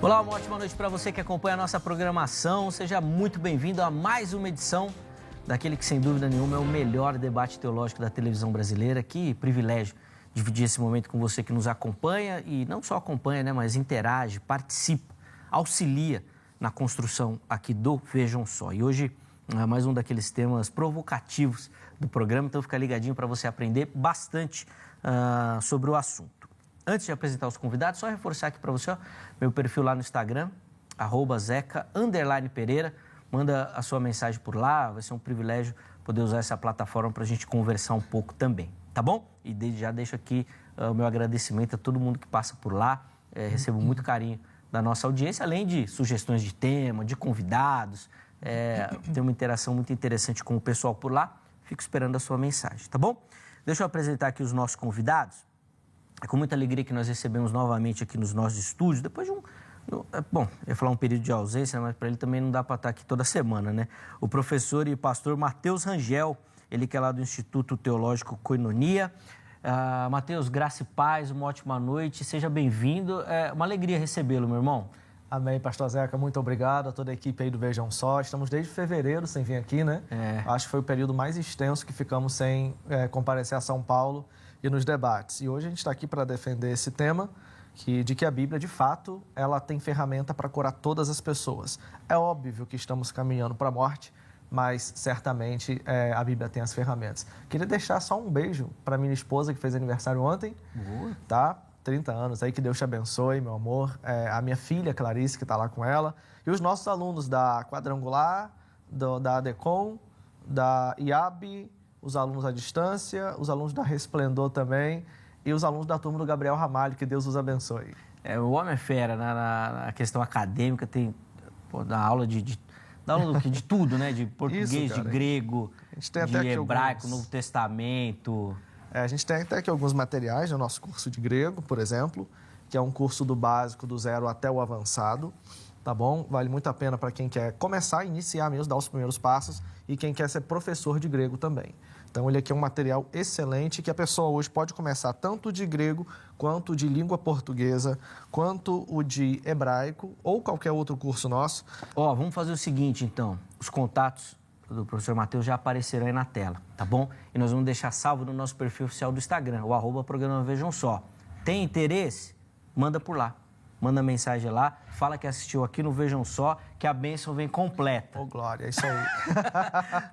Olá, uma ótima noite para você que acompanha a nossa programação. Seja muito bem-vindo a mais uma edição daquele que, sem dúvida nenhuma, é o melhor debate teológico da televisão brasileira. Que privilégio dividir esse momento com você que nos acompanha e não só acompanha, né, mas interage, participa, auxilia na construção aqui do Vejam Só. E hoje é mais um daqueles temas provocativos do programa, então fica ligadinho para você aprender bastante sobre o assunto. Antes de apresentar os convidados, só reforçar aqui para você, ó, meu perfil lá no Instagram, @zeca_pereira. Manda a sua mensagem por lá, vai ser um privilégio poder usar essa plataforma para a gente conversar um pouco também, tá bom? E desde já deixo aqui o meu agradecimento a todo mundo que passa por lá, recebo muito carinho da nossa audiência, além de sugestões de tema, de convidados, tem uma interação muito interessante com o pessoal por lá, fico esperando a sua mensagem, tá bom? Deixa eu apresentar aqui os nossos convidados. É com muita alegria que nós recebemos novamente aqui nos nossos estúdios, depois de bom, eu ia falar um período de ausência, mas para ele também não dá para estar aqui toda semana, né? O professor e pastor Matheus Rangel, ele que é lá do Instituto Teológico Koinonia. Matheus, graça e paz, uma ótima noite, seja bem-vindo. É uma alegria recebê-lo, meu irmão. Amém, pastor Zeca, muito obrigado a toda a equipe aí do Vejam Só. Estamos desde fevereiro sem vir aqui, né? Acho que foi o período mais extenso que ficamos sem comparecer a São Paulo e nos debates. E hoje a gente está aqui para defender esse tema, de que a Bíblia, de fato, ela tem ferramenta para curar todas as pessoas. É óbvio que estamos caminhando para a morte, mas certamente a Bíblia tem as ferramentas. Queria deixar só um beijo para minha esposa, que fez aniversário ontem. Boa. Tá? 30 anos aí, que Deus te abençoe, meu amor. A minha filha, Clarice, que está lá com ela. E os nossos alunos da Quadrangular, da ADECOM, da IAB, os alunos à distância, os alunos da Resplendor também e os alunos da turma do Gabriel Ramalho, que Deus os abençoe. O homem é fera na questão acadêmica, tem da aula da aula de tudo, né? De português, isso, de grego, a gente tem de até hebraico, Novo Testamento. A gente tem até aqui alguns materiais no nosso curso de grego, por exemplo, que é um curso do básico, do 0 até o avançado, tá bom? Vale muito a pena para quem quer começar, iniciar mesmo, dar os primeiros passos e quem quer ser professor de grego também. Então, ele aqui é um material excelente que a pessoa hoje pode começar tanto de grego, quanto de língua portuguesa, quanto o de hebraico ou qualquer outro curso nosso. Vamos fazer o seguinte, então. Os contatos do professor Matheus já aparecerão aí na tela, tá bom? E nós vamos deixar salvo no nosso perfil oficial do Instagram, o @programa Vejam Só. Tem interesse? Manda por lá. Manda mensagem lá, fala que assistiu aqui no Vejam Só, que a bênção vem completa. Ô, glória, é isso aí.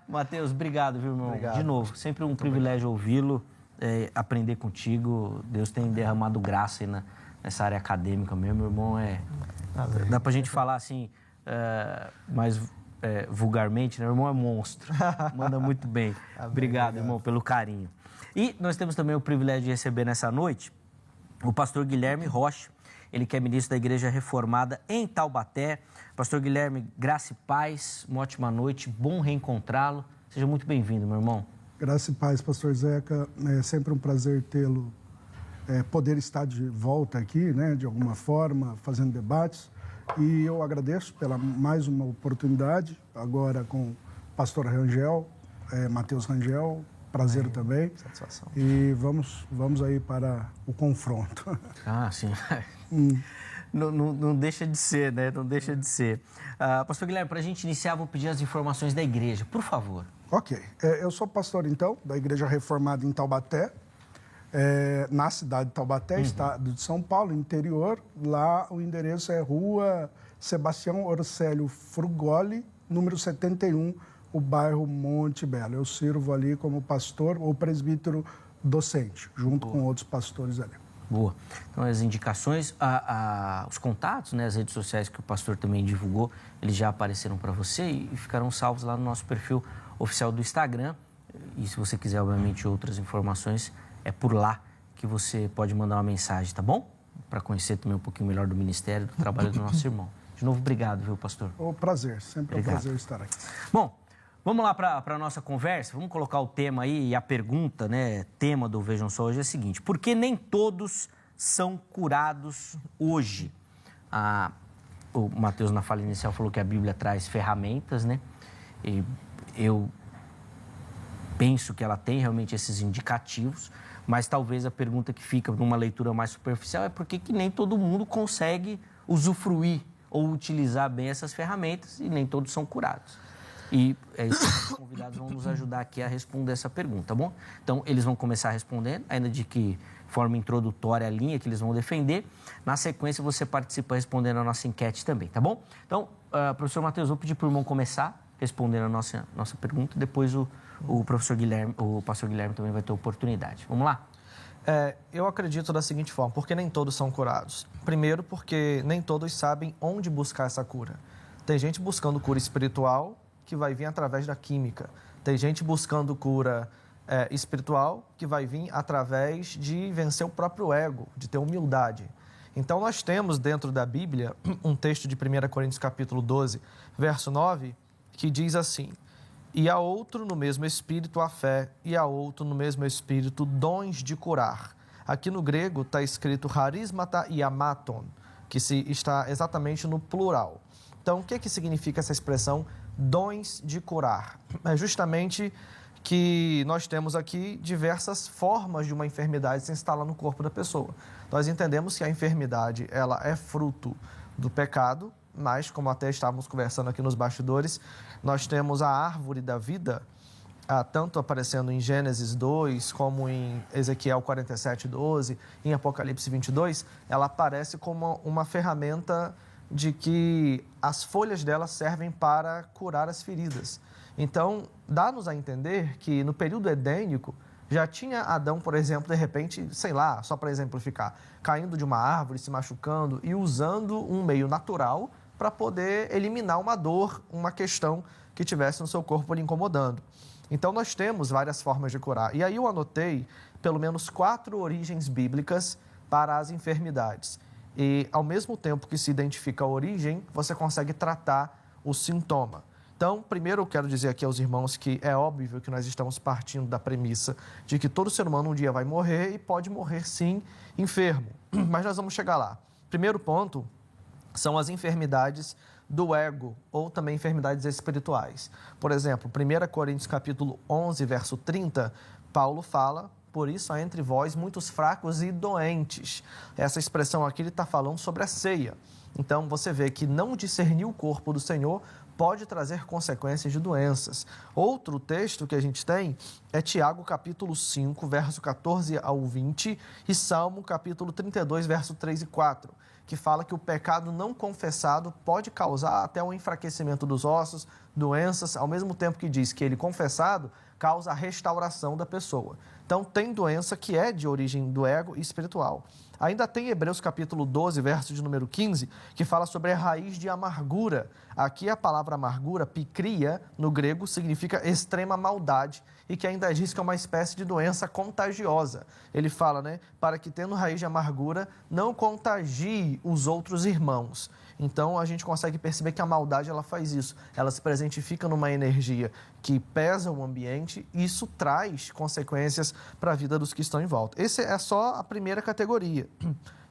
Matheus, obrigado, viu, meu irmão? Obrigado. De novo, sempre um privilégio ouvi-lo, aprender contigo. Deus tem derramado graça aí nessa área acadêmica mesmo, meu irmão. Dá pra gente falar assim, mais vulgarmente, né? Meu irmão é monstro, manda muito bem. Obrigado, irmão, pelo carinho. E nós temos também o privilégio de receber nessa noite o pastor Guilherme Rocha. Ele que é ministro da Igreja Reformada em Taubaté. Pastor Guilherme, graça e paz, uma ótima noite, bom reencontrá-lo. Seja muito bem-vindo, meu irmão. Graça e paz, pastor Zeca. É sempre um prazer tê-lo, poder estar de volta aqui, né, de alguma forma, fazendo debates. E eu agradeço pela mais uma oportunidade, agora com o pastor Rangel, Matheus Rangel. Prazer também. Satisfação. E vamos aí para o confronto. Sim. Não deixa de ser, né? Não deixa de ser. Pastor Guilherme, para a gente iniciar, vou pedir as informações da igreja, por favor. Ok. Eu sou pastor, então, da Igreja Reformada em Taubaté, na cidade de Taubaté, estado de São Paulo, interior. Lá o endereço é Rua Sebastião Orcélio Frugoli, número 71, o bairro Monte Belo. Eu sirvo ali como pastor ou presbítero docente, junto com outros pastores ali. Boa. Então, as indicações, os contatos, né, as redes sociais que o pastor também divulgou, eles já apareceram para você e ficarão salvos lá no nosso perfil oficial do Instagram. E se você quiser, obviamente, outras informações, é por lá que você pode mandar uma mensagem, tá bom? Para conhecer também um pouquinho melhor do ministério, do trabalho do nosso irmão. De novo, obrigado, viu, pastor? Prazer, sempre obrigado. Um prazer estar aqui. Bom, vamos lá para a nossa conversa, vamos colocar o tema aí, e a pergunta, né, tema do Vejam Só hoje é a seguinte: por que nem todos são curados hoje? O Matheus, na fala inicial, falou que a Bíblia traz ferramentas, né? E eu penso que ela tem realmente esses indicativos, mas talvez a pergunta que fica numa leitura mais superficial é por que nem todo mundo consegue usufruir ou utilizar bem essas ferramentas e nem todos são curados. E esses convidados vão nos ajudar aqui a responder essa pergunta, tá bom? Então, eles vão começar respondendo, ainda de que forma introdutória a linha que eles vão defender. Na sequência, você participa respondendo a nossa enquete também, tá bom? Então, professor Matheus, vou pedir para o irmão começar respondendo a nossa pergunta, depois o pastor Guilherme também vai ter oportunidade. Vamos lá? Eu acredito da seguinte forma, porque nem todos são curados. Primeiro, porque nem todos sabem onde buscar essa cura. Tem gente buscando cura espiritual, que vai vir através da química. Tem gente buscando cura espiritual, que vai vir através de vencer o próprio ego, de ter humildade. Então, nós temos dentro da Bíblia um texto de 1 Coríntios capítulo 12, verso 9, que diz assim: e a outro no mesmo espírito a fé, e a outro no mesmo espírito dons de curar. Aqui no grego está escrito harismata e amaton, que está exatamente no plural. Então, o que significa essa expressão dons de curar? É justamente que nós temos aqui diversas formas de uma enfermidade se instalar no corpo da pessoa. Nós entendemos que a enfermidade ela é fruto do pecado, mas, como até estávamos conversando aqui nos bastidores, nós temos a árvore da vida, tanto aparecendo em Gênesis 2, como em Ezequiel 47:12, em Apocalipse 22, ela aparece como uma ferramenta de que as folhas dela servem para curar as feridas. Então, dá-nos a entender que no período edênico, já tinha Adão, por exemplo, de repente, sei lá, só para exemplificar, caindo de uma árvore, se machucando e usando um meio natural para poder eliminar uma dor, uma questão que tivesse no seu corpo lhe incomodando. Então, nós temos várias formas de curar. E aí eu anotei pelo menos 4 origens bíblicas para as enfermidades. E, ao mesmo tempo que se identifica a origem, você consegue tratar o sintoma. Então, primeiro eu quero dizer aqui aos irmãos que é óbvio que nós estamos partindo da premissa de que todo ser humano um dia vai morrer e pode morrer, sim, enfermo. Mas nós vamos chegar lá. Primeiro ponto são as enfermidades do ego ou também enfermidades espirituais. Por exemplo, 1 Coríntios capítulo 11, verso 30, Paulo fala: por isso há entre vós muitos fracos e doentes. Essa expressão aqui ele está falando sobre a ceia. Então, você vê que não discernir o corpo do Senhor pode trazer consequências de doenças. Outro texto que a gente tem é Tiago, capítulo 5, verso 14 ao 20, e Salmo, capítulo 32, verso 3 e 4, que fala que o pecado não confessado pode causar até um enfraquecimento dos ossos, doenças, ao mesmo tempo que diz que ele confessado causa a restauração da pessoa. Então, tem doença que é de origem do ego e espiritual. Ainda tem Hebreus capítulo 12, verso de número 15, que fala sobre a raiz de amargura. Aqui a palavra amargura, pikria, no grego, significa extrema maldade e que ainda diz que é uma espécie de doença contagiosa. Ele fala, para que tendo raiz de amargura, não contagie os outros irmãos. Então, a gente consegue perceber que a maldade, ela faz isso. Ela se presentifica numa energia que pesa o ambiente e isso traz consequências para a vida dos que estão em volta. Essa é só a primeira categoria.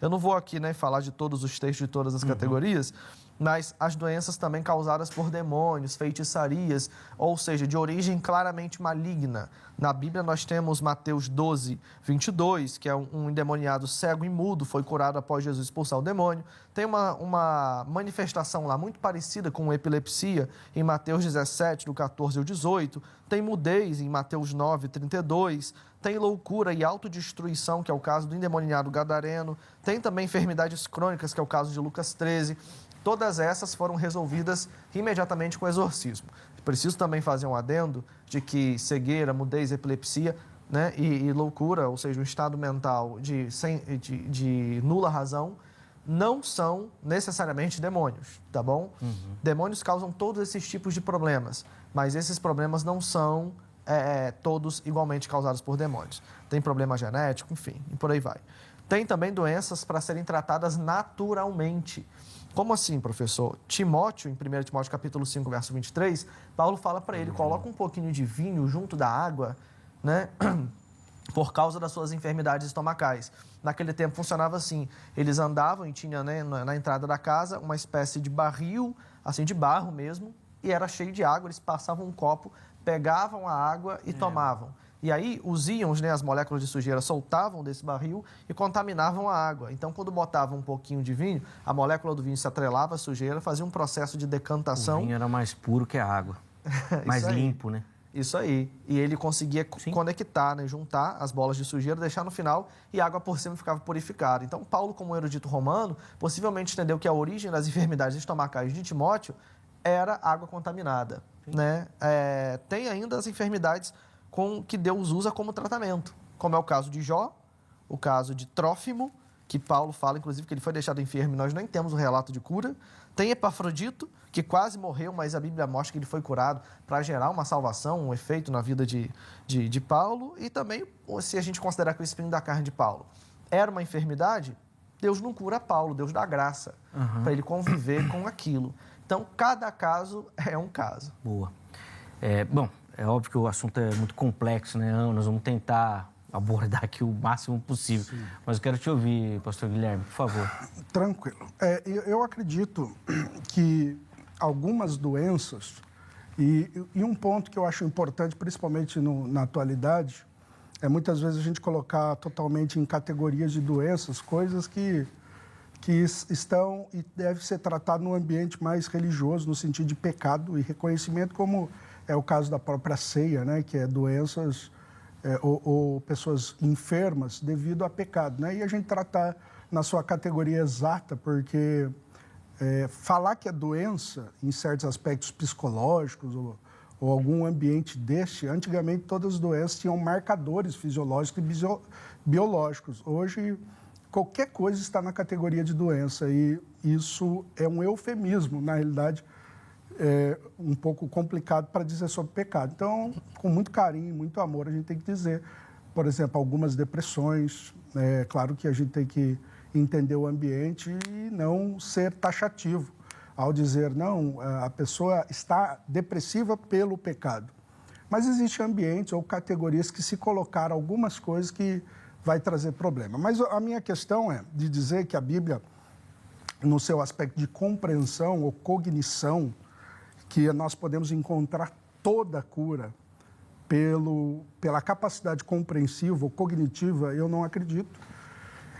Eu não vou aqui falar de todos os textos de todas as categorias, mas as doenças também causadas por demônios, feitiçarias, ou seja, de origem claramente maligna. Na Bíblia nós temos Mateus 12, 22, que é um endemoniado cego e mudo, foi curado após Jesus expulsar o demônio. Tem uma manifestação lá muito parecida com epilepsia em Mateus 17, do 14 ao 18. Tem mudez em Mateus 9, 32. Tem loucura e autodestruição, que é o caso do endemoniado gadareno. Tem também enfermidades crônicas, que é o caso de Lucas 13. Todas essas foram resolvidas imediatamente com exorcismo. Preciso também fazer um adendo de que cegueira, mudez, epilepsia, e loucura, ou seja, um estado mental de nula razão, não são necessariamente demônios, tá bom? Demônios causam todos esses tipos de problemas, mas esses problemas não são todos igualmente causados por demônios. Tem problema genético, enfim, e por aí vai. Tem também doenças para serem tratadas naturalmente. Como assim, professor? Timóteo, em 1 Timóteo capítulo 5, verso 23, Paulo fala para ele, coloca um pouquinho de vinho junto da água, por causa das suas enfermidades estomacais. Naquele tempo funcionava assim, eles andavam e tinha na entrada da casa uma espécie de barril, assim, de barro mesmo, e era cheio de água, eles passavam um copo, pegavam a água e tomavam. E aí os íons, né, as moléculas de sujeira, soltavam desse barril e contaminavam a água. Então, quando botavam um pouquinho de vinho, a molécula do vinho se atrelava à sujeira, fazia um processo de decantação. O vinho era mais puro que a água, mais limpo, né? Isso aí. E ele conseguia conectar, né, juntar as bolas de sujeira, deixar no final e a água por cima ficava purificada. Então, Paulo, como erudito romano, possivelmente entendeu que a origem das enfermidades estomacais de Timóteo era água contaminada. Né? Tem ainda as enfermidades que Deus usa como tratamento, como é o caso de Jó, o caso de Trófimo, que Paulo fala, inclusive, que ele foi deixado enfermo e nós nem temos um relato de cura. Tem Epafrodito, que quase morreu, mas a Bíblia mostra que ele foi curado para gerar uma salvação, um efeito na vida de Paulo. E também, se a gente considerar que o espinho da carne de Paulo era uma enfermidade, Deus não cura Paulo, Deus dá graça para ele conviver com aquilo. Então, cada caso é um caso. Boa. Bom, é óbvio que o assunto é muito complexo, né? Nós vamos tentar abordar aqui o máximo possível. Sim. Mas eu quero te ouvir, pastor Guilherme, por favor. Tranquilo. Eu acredito que algumas doenças, e um ponto que eu acho importante, principalmente na atualidade, é muitas vezes a gente colocar totalmente em categorias de doenças, coisas que estão e deve ser tratado num ambiente mais religioso, no sentido de pecado e reconhecimento, como é o caso da própria ceia, né? Que é doenças ou pessoas enfermas devido a pecado, né? E a gente tratar na sua categoria exata, porque falar que é doença, em certos aspectos psicológicos ou algum ambiente antigamente todas as doenças tinham marcadores fisiológicos e biológicos. Hoje, qualquer coisa está na categoria de doença e isso é um eufemismo, na realidade, é um pouco complicado para dizer sobre pecado. Então, com muito carinho, muito amor, a gente tem que dizer, por exemplo, algumas depressões. Claro que a gente tem que entender o ambiente e não ser taxativo ao dizer, não, a pessoa está depressiva pelo pecado. Mas existem ambientes ou categorias que se colocaram algumas coisas que vai trazer problema. Mas a minha questão é de dizer que a Bíblia, no seu aspecto de compreensão ou cognição, que nós podemos encontrar toda a cura pela capacidade compreensiva ou cognitiva, eu não acredito.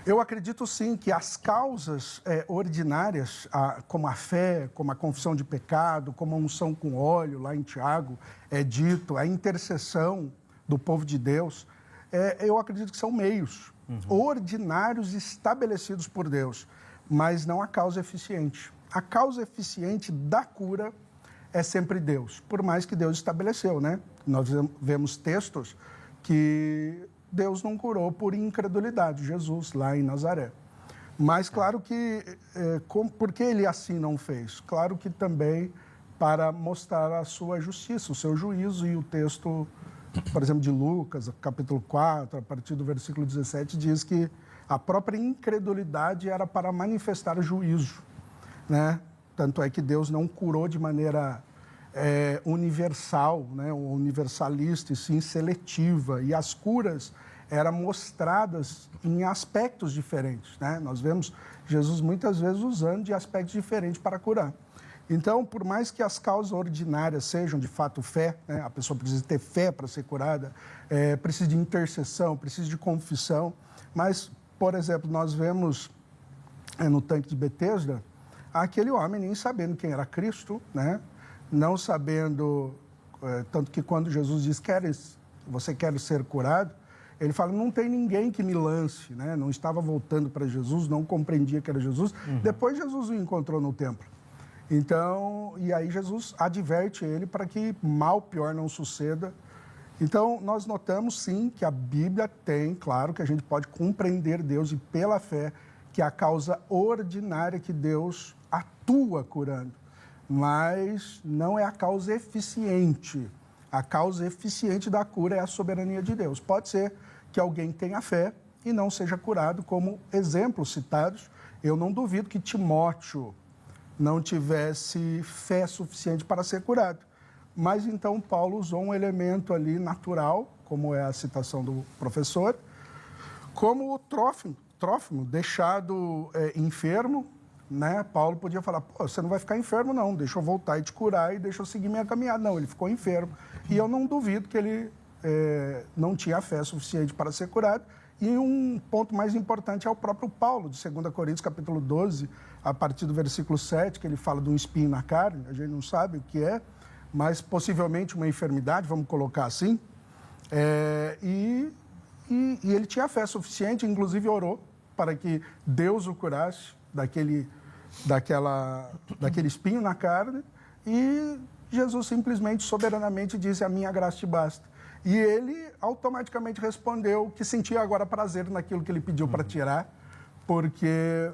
Eu acredito, sim, que as causas ordinárias, como a fé, como a confissão de pecado, como a unção com óleo, lá em Tiago, é dito, a intercessão do povo de Deus, eu acredito que são meios ordinários estabelecidos por Deus, mas não a causa eficiente. A causa eficiente da cura é sempre Deus, por mais que Deus estabeleceu, né? Nós vemos textos que Deus não curou por incredulidade, Jesus lá em Nazaré. Mas claro que, por que ele assim não fez? Claro que também para mostrar a sua justiça, o seu juízo, e o texto, por exemplo, de Lucas, capítulo 4, a partir do versículo 17, diz que a própria incredulidade era para manifestar juízo, né? Tanto é que Deus não curou de maneira universal, né, ou universalista, e sim seletiva. E as curas eram mostradas em aspectos diferentes, né? Nós vemos Jesus muitas vezes usando de aspectos diferentes para curar. Então, por mais que as causas ordinárias sejam de fato fé, né, a pessoa precisa ter fé para ser curada, precisa de intercessão, precisa de confissão, mas, por exemplo, nós vemos no tanque de Betesda, aquele homem nem sabendo quem era Cristo, né? Não sabendo, tanto que quando Jesus diz, você quer ser curado? Ele fala, não tem ninguém que me lance, né? Não estava voltando para Jesus, não compreendia que era Jesus. Depois Jesus o encontrou no templo. Então, e aí Jesus adverte ele para que mal, pior não suceda. Então, nós notamos sim que a Bíblia tem, claro, que a gente pode compreender Deus e pela fé, que é a causa ordinária que Deus atua curando, mas não é a causa eficiente. A causa eficiente da cura é a soberania de Deus. Pode ser que alguém tenha fé e não seja curado, como exemplos citados. Eu não duvido que Timóteo não tivesse fé suficiente para ser curado. Mas então Paulo usou um elemento ali natural, como é a citação do professor, como o Trófimo, deixado enfermo, né? Paulo podia falar, você não vai ficar enfermo não, deixa eu voltar e te curar e deixa eu seguir minha caminhada. Não, ele ficou enfermo. E eu não duvido que ele não tinha fé suficiente para ser curado. E um ponto mais importante é o próprio Paulo, de 2 Coríntios, capítulo 12, a partir do versículo 7, que ele fala de um espinho na carne, a gente não sabe o que é, mas possivelmente uma enfermidade, vamos colocar assim. E ele tinha fé suficiente, inclusive orou para que Deus o curasse daquele espinho na carne, e Jesus simplesmente, soberanamente disse: a minha graça te basta. E ele automaticamente respondeu que sentia agora prazer naquilo que ele pediu para tirar, porque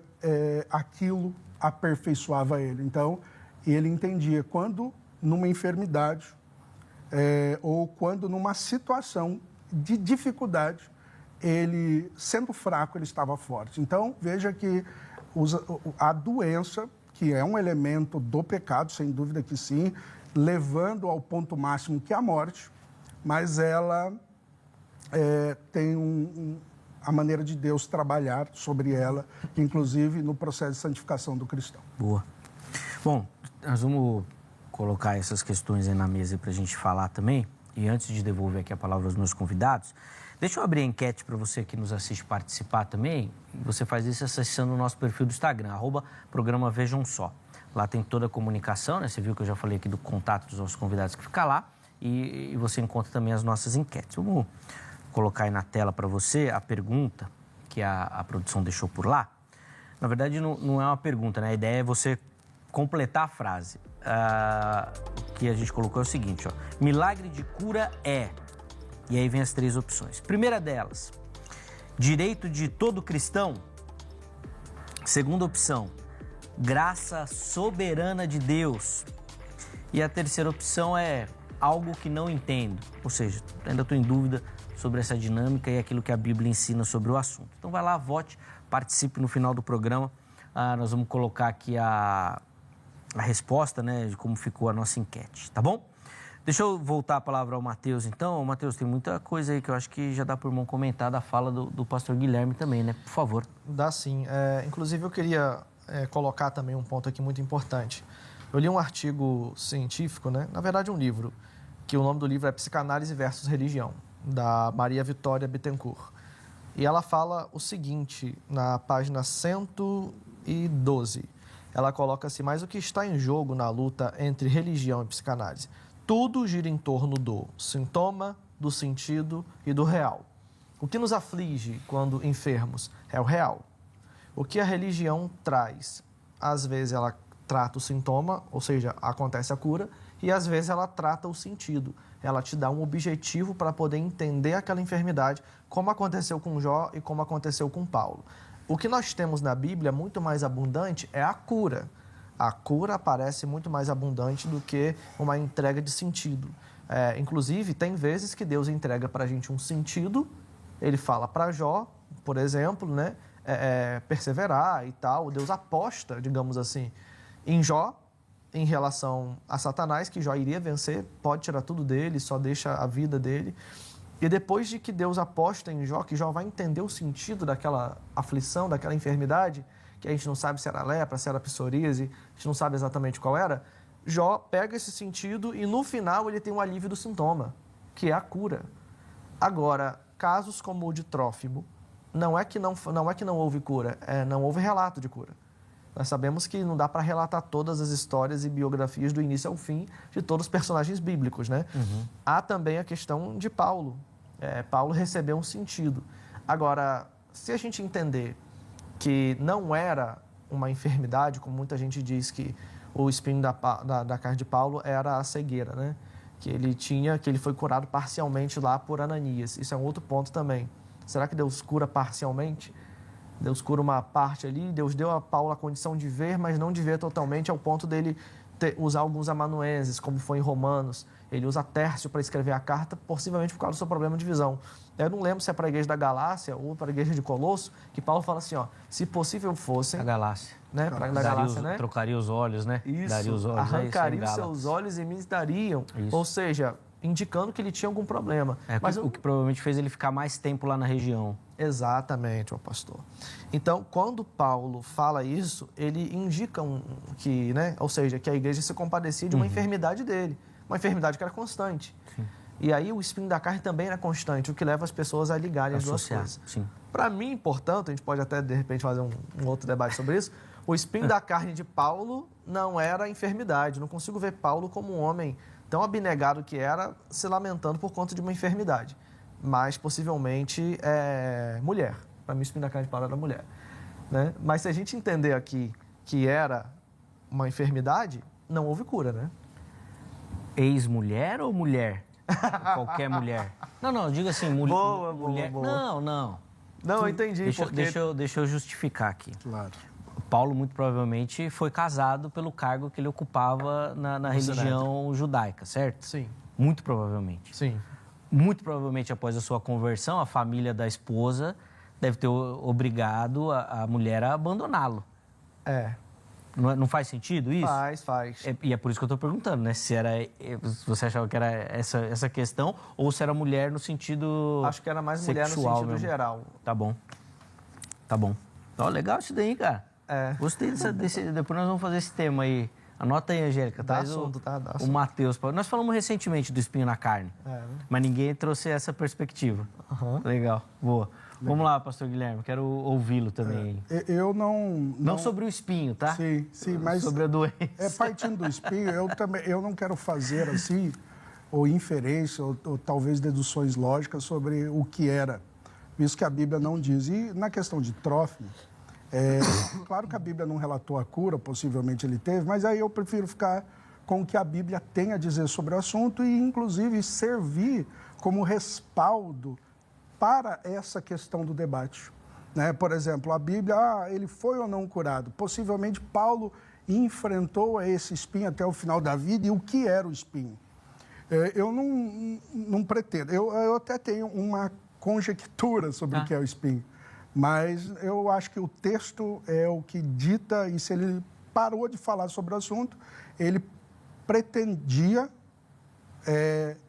aquilo aperfeiçoava ele. Então, ele entendia quando numa enfermidade ou quando numa situação de dificuldade, ele, sendo fraco, ele estava forte. Então, veja que a doença, que é um elemento do pecado, sem dúvida que sim, levando ao ponto máximo que é a morte, mas ela tem a maneira de Deus trabalhar sobre ela, inclusive no processo de santificação do cristão. Boa. Bom, nós vamos colocar essas questões aí na mesa para a gente falar também. E antes de devolver aqui a palavra aos meus convidados, deixa eu abrir a enquete para você que nos assiste participar também. Você faz isso acessando o nosso perfil do Instagram, @programa Vejam Só. Lá tem toda a comunicação, né? Você viu que eu já falei aqui do contato dos nossos convidados que fica lá. E você encontra também as nossas enquetes. Vamos colocar aí na tela para você a pergunta que a produção deixou por lá. Na verdade, não é uma pergunta, né? A ideia é você completar a frase. O que a gente colocou é o seguinte, ó. Milagre de cura é... E aí vem as 3 opções. Primeira delas, direito de todo cristão. Segunda opção, graça soberana de Deus. E a terceira opção é algo que não entendo. Ou seja, ainda estou em dúvida sobre essa dinâmica e aquilo que a Bíblia ensina sobre o assunto. Então vai lá, vote, participe no final do programa. Nós vamos colocar aqui a resposta, né, de como ficou a nossa enquete, tá bom? Deixa eu voltar a palavra ao Matheus, então. Matheus, tem muita coisa aí que eu acho que já dá por mão comentar da fala do pastor Guilherme também, né? Por favor. Dá sim. Inclusive, eu queria colocar também um ponto aqui muito importante. Eu li um artigo científico, né? Na verdade, um livro, que o nome do livro é Psicanálise versus Religião, da Maria Vitória Bittencourt. E ela fala o seguinte, na página 112. Ela coloca assim: mas o que está em jogo na luta entre religião e psicanálise? Tudo gira em torno do sintoma, do sentido e do real. O que nos aflige quando enfermos é o real. O que a religião traz? Às vezes ela trata o sintoma, ou seja, acontece a cura, e às vezes ela trata o sentido. Ela te dá um objetivo para poder entender aquela enfermidade, como aconteceu com Jó e como aconteceu com Paulo. O que nós temos na Bíblia muito mais abundante é a cura. A cura parece muito mais abundante do que uma entrega de sentido. Inclusive, tem vezes que Deus entrega para a gente um sentido. Ele fala para Jó, por exemplo, né, perseverar e tal. Deus aposta, digamos assim, em Jó, em relação a Satanás, que Jó iria vencer, pode tirar tudo dele, só deixa a vida dele. E depois de que Deus aposta em Jó, que Jó vai entender o sentido daquela aflição, daquela enfermidade, que a gente não sabe se era lepra, se era psoríase, a gente não sabe exatamente qual era, Jó pega esse sentido e no final ele tem um alívio do sintoma, que é a cura. Agora, casos como o de Trófimo, não é que não houve cura, não houve relato de cura. Nós sabemos que não dá para relatar todas as histórias e biografias do início ao fim de todos os personagens bíblicos, né? Uhum. Há também a questão de Paulo. Paulo recebeu um sentido. Agora, se a gente entender que não era uma enfermidade, como muita gente diz que o espinho da carne de Paulo era a cegueira, né? Que ele foi curado parcialmente lá por Ananias. Isso é um outro ponto também. Será que Deus cura parcialmente? Deus cura uma parte ali, Deus deu a Paulo a condição de ver, mas não de ver totalmente, ao ponto dele usar alguns amanuenses, como foi em Romanos. Ele usa Tércio para escrever a carta, possivelmente por causa do seu problema de visão. Eu não lembro se é para a igreja da Galácia ou para a igreja de Colosso, que Paulo fala assim, ó, se possível fossem... A Galácia. Né? Da Galácia, né? Trocaria os olhos, né? Isso, daria os olhos, arrancaria os seus olhos e me dariam. Isso. Ou seja, indicando que ele tinha algum problema. Mas o que provavelmente fez ele ficar mais tempo lá na região. Exatamente, ó pastor. Então, quando Paulo fala isso, ele indica que, né? Ou seja, que a igreja se compadecia de uma enfermidade dele. Uma enfermidade que era constante. E aí o espinho da carne também era constante, o que leva as pessoas a ligarem as duas coisas. Para mim, portanto, a gente pode até, de repente, fazer um outro debate sobre isso, o espinho da carne de Paulo não era enfermidade. Não consigo ver Paulo como um homem tão abnegado que era, se lamentando por conta de uma enfermidade. Mas, possivelmente, mulher. Para mim, o espinho da carne de Paulo era mulher. Né? Mas se a gente entender aqui que era uma enfermidade, não houve cura, né? Ex-mulher ou mulher? Qualquer mulher? Não, diga assim, mulher. Boa. Não, eu entendi. Deixa eu justificar aqui. Claro. Paulo, muito provavelmente, foi casado pelo cargo que ele ocupava na religião judaica, certo? Sim. Muito provavelmente. Sim. Muito provavelmente, após a sua conversão, a família da esposa deve ter obrigado a mulher a abandoná-lo. Não faz sentido isso? Faz. E é por isso que eu estou perguntando, né? Se você achava que era essa questão ou se era mulher no sentido Acho que era mais mulher no sentido mesmo. geral. Tá bom. Ó, legal isso daí, cara. Gostei desse... Depois nós vamos fazer esse tema aí. Anota aí, Angélica. Dá assunto, tá? Dá assunto. O Matheus. Nós falamos recentemente do espinho na carne, mas ninguém trouxe essa perspectiva. Legal, boa. Vamos lá, pastor Guilherme, quero ouvi-lo também. Eu não sobre o espinho, tá? Sim, mas... Sobre a doença. Partindo do espinho, eu não quero fazer, assim, ou inferência, ou talvez deduções lógicas sobre o que era, visto que a Bíblia não diz. E na questão de Trófimo, claro que a Bíblia não relatou a cura, possivelmente ele teve, mas aí eu prefiro ficar com o que a Bíblia tem a dizer sobre o assunto e, inclusive, servir como respaldo para essa questão do debate. Né? Por exemplo, a Bíblia, ele foi ou não curado? Possivelmente Paulo enfrentou esse espinho até o final da vida. E o que era o espinho? Eu não pretendo. Eu até tenho uma conjectura sobre o que é o espinho. Mas eu acho que o texto é o que dita, e se ele parou de falar sobre o assunto, ele pretendia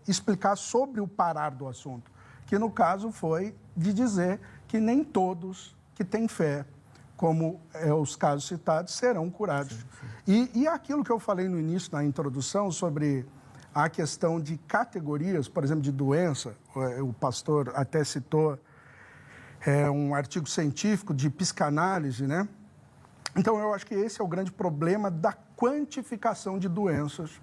explicar sobre o parar do assunto, que no caso foi de dizer que nem todos que têm fé, como os casos citados, serão curados. E aquilo que eu falei no início, na introdução, sobre a questão de categorias, por exemplo, de doença, o pastor até citou um artigo científico de psicanálise, né? Então, eu acho que esse é o grande problema da quantificação de doenças,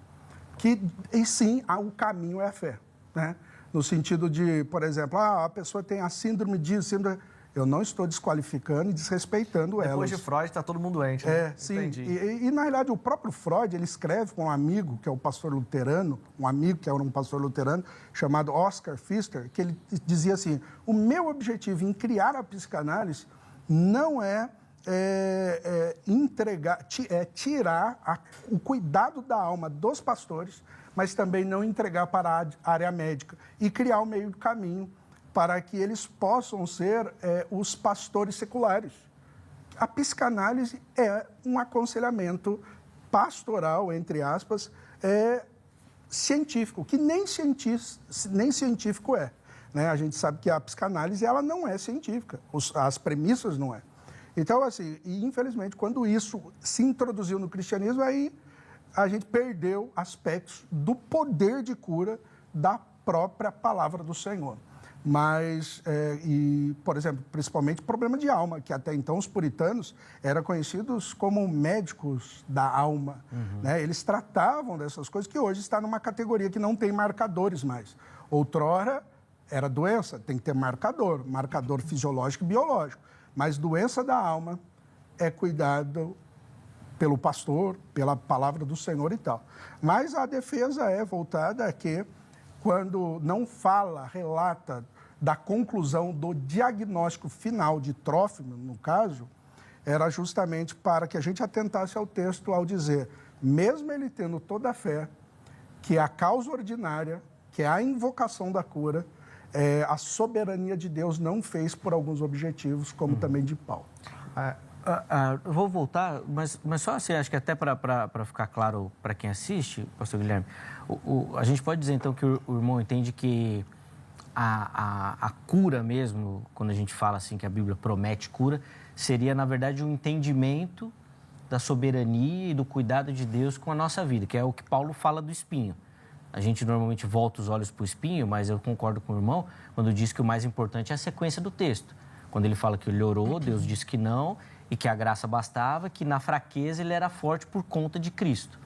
e sim, o caminho é a fé, né? No sentido de, por exemplo, a pessoa tem a síndrome disso, síndrome... Eu não estou desqualificando e desrespeitando elas. Depois de Freud, está todo mundo doente, né? Sim. E, na realidade, o próprio Freud, ele escreve com um amigo, que é o pastor luterano, chamado Oscar Pfister, que ele dizia assim, o meu objetivo em criar a psicanálise não tirar o cuidado da alma dos pastores, mas também não entregar para a área médica e criar um meio de caminho para que eles possam ser os pastores seculares. A psicanálise é um aconselhamento pastoral, entre aspas, científico, que nem científico é. Né? A gente sabe que a psicanálise ela não é científica, as premissas não é. Então, assim, e infelizmente, quando isso se introduziu no cristianismo, aí a gente perdeu aspectos do poder de cura da própria palavra do Senhor. Mas, por exemplo, principalmente problema de alma, que até então os puritanos eram conhecidos como médicos da alma. Né? Eles tratavam dessas coisas que hoje está numa categoria que não tem marcadores mais. Outrora era doença, tem que ter marcador fisiológico e biológico. Mas doença da alma é cuidado pelo pastor, pela palavra do Senhor e tal. Mas a defesa é voltada a que, quando não relata da conclusão do diagnóstico final de Trófimo, no caso, era justamente para que a gente atentasse ao texto ao dizer, mesmo ele tendo toda a fé, que a causa ordinária, que é a invocação da cura, a soberania de Deus não fez por alguns objetivos, como também de Paulo. Eu vou voltar, mas só assim, acho que até para ficar claro para quem assiste, pastor Guilherme, a gente pode dizer então que o irmão entende que a cura mesmo, quando a gente fala assim que a Bíblia promete cura, seria na verdade um entendimento da soberania e do cuidado de Deus com a nossa vida, que é o que Paulo fala do espinho. A gente normalmente volta os olhos para o espinho, mas eu concordo com o irmão quando diz que o mais importante é a sequência do texto. Quando ele fala que ele orou, Deus disse que não, e que a graça bastava, que na fraqueza ele era forte por conta de Cristo.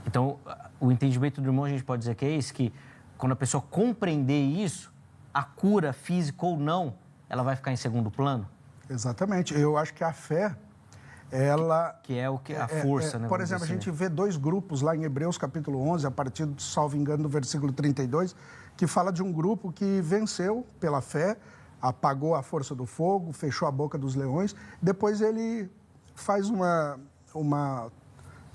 Então, o entendimento do irmão, a gente pode dizer que é esse, que quando a pessoa compreender isso, a cura física ou não, ela vai ficar em segundo plano? Exatamente. Eu acho que a fé, ela... Que é o que a força, né? Por exemplo, a gente vê dois grupos lá em Hebreus, capítulo 11, a partir, salvo engano, do versículo 32, que fala de um grupo que venceu pela fé, apagou a força do fogo, fechou a boca dos leões. Depois ele faz uma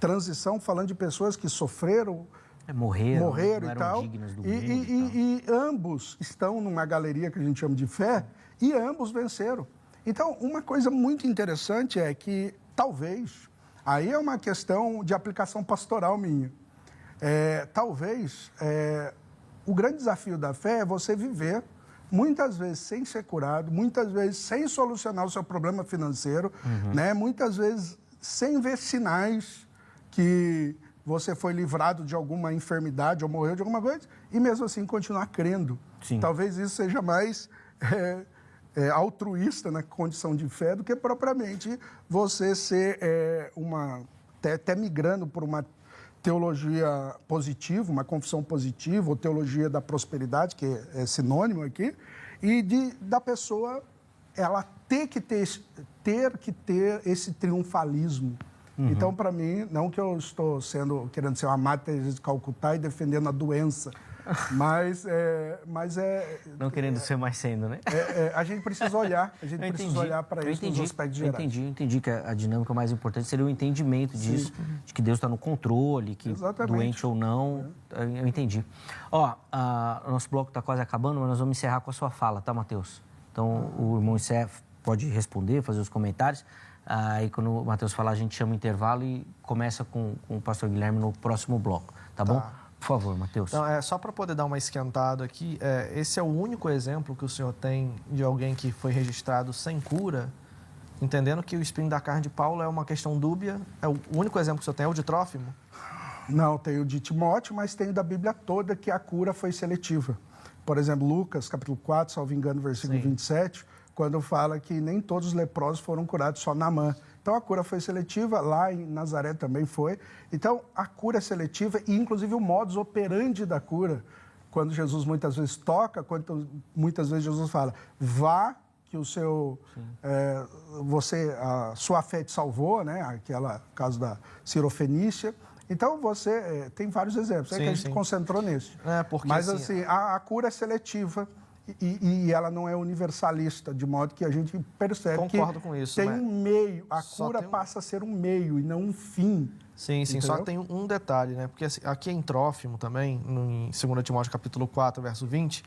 transição falando de pessoas que sofreram, morreram não e tal. Dignas do E ambos estão numa galeria que a gente chama de fé e ambos venceram. Então, uma coisa muito interessante é que talvez, aí é uma questão de aplicação pastoral minha, o grande desafio da fé é você viver muitas vezes sem ser curado, muitas vezes sem solucionar o seu problema financeiro, né? Muitas vezes sem ver sinais que você foi livrado de alguma enfermidade ou morreu de alguma coisa, e mesmo assim continuar crendo. Sim. Talvez isso seja mais altruísta na condição de fé do que propriamente você ser até migrando por uma teologia positiva, uma confissão positiva, ou teologia da prosperidade, que é sinônimo aqui, e da pessoa ela ter que ter esse triunfalismo. Então, para mim, não que eu estou querendo ser uma Madre Teresa de Calcutá e defendendo a doença, mas não querendo ser mais sendo, né? A gente precisa olhar, para isso nos aspectos gerais. Eu entendi que a dinâmica mais importante seria o entendimento disso, de que Deus está no controle, que Exatamente. Doente ou não, eu entendi. Ó, o nosso bloco está quase acabando, mas nós vamos encerrar com a sua fala, tá, Matheus? Então, o irmão pode responder, fazer os comentários. Aí, quando o Matheus falar, a gente chama o intervalo e começa com o pastor Guilherme no próximo bloco, tá bom? Por favor, Matheus. Então, só para poder dar uma esquentada aqui, esse é o único exemplo que o senhor tem de alguém que foi registrado sem cura, entendendo que o espinho da carne de Paulo é uma questão dúbia. O único exemplo que o senhor tem é o de Trófimo? Não, tem o de Timóteo, mas tem o da Bíblia toda que a cura foi seletiva. Por exemplo, Lucas, capítulo 4, salvo engano, versículo 27, quando fala que nem todos os leprosos foram curados, só Naamã. Então, a cura foi seletiva, lá em Nazaré também foi. Então, a cura é seletiva e, inclusive, o modus operandi da cura, quando Jesus muitas vezes toca, muitas vezes Jesus fala, vá que o seu, a sua fé te salvou, né? Aquela caso da Cirofenícia. Então, você tem vários exemplos, que a gente concentrou nesse. Mas, assim, a cura é seletiva. E ela não é universalista, de modo que a gente percebe Concordo com isso, tem um meio, a cura passa a ser um meio e não um fim. Sim, entendeu? Só que tem um detalhe, né? Porque aqui em Trófimo também, em 2 Timóteo capítulo 4, verso 20,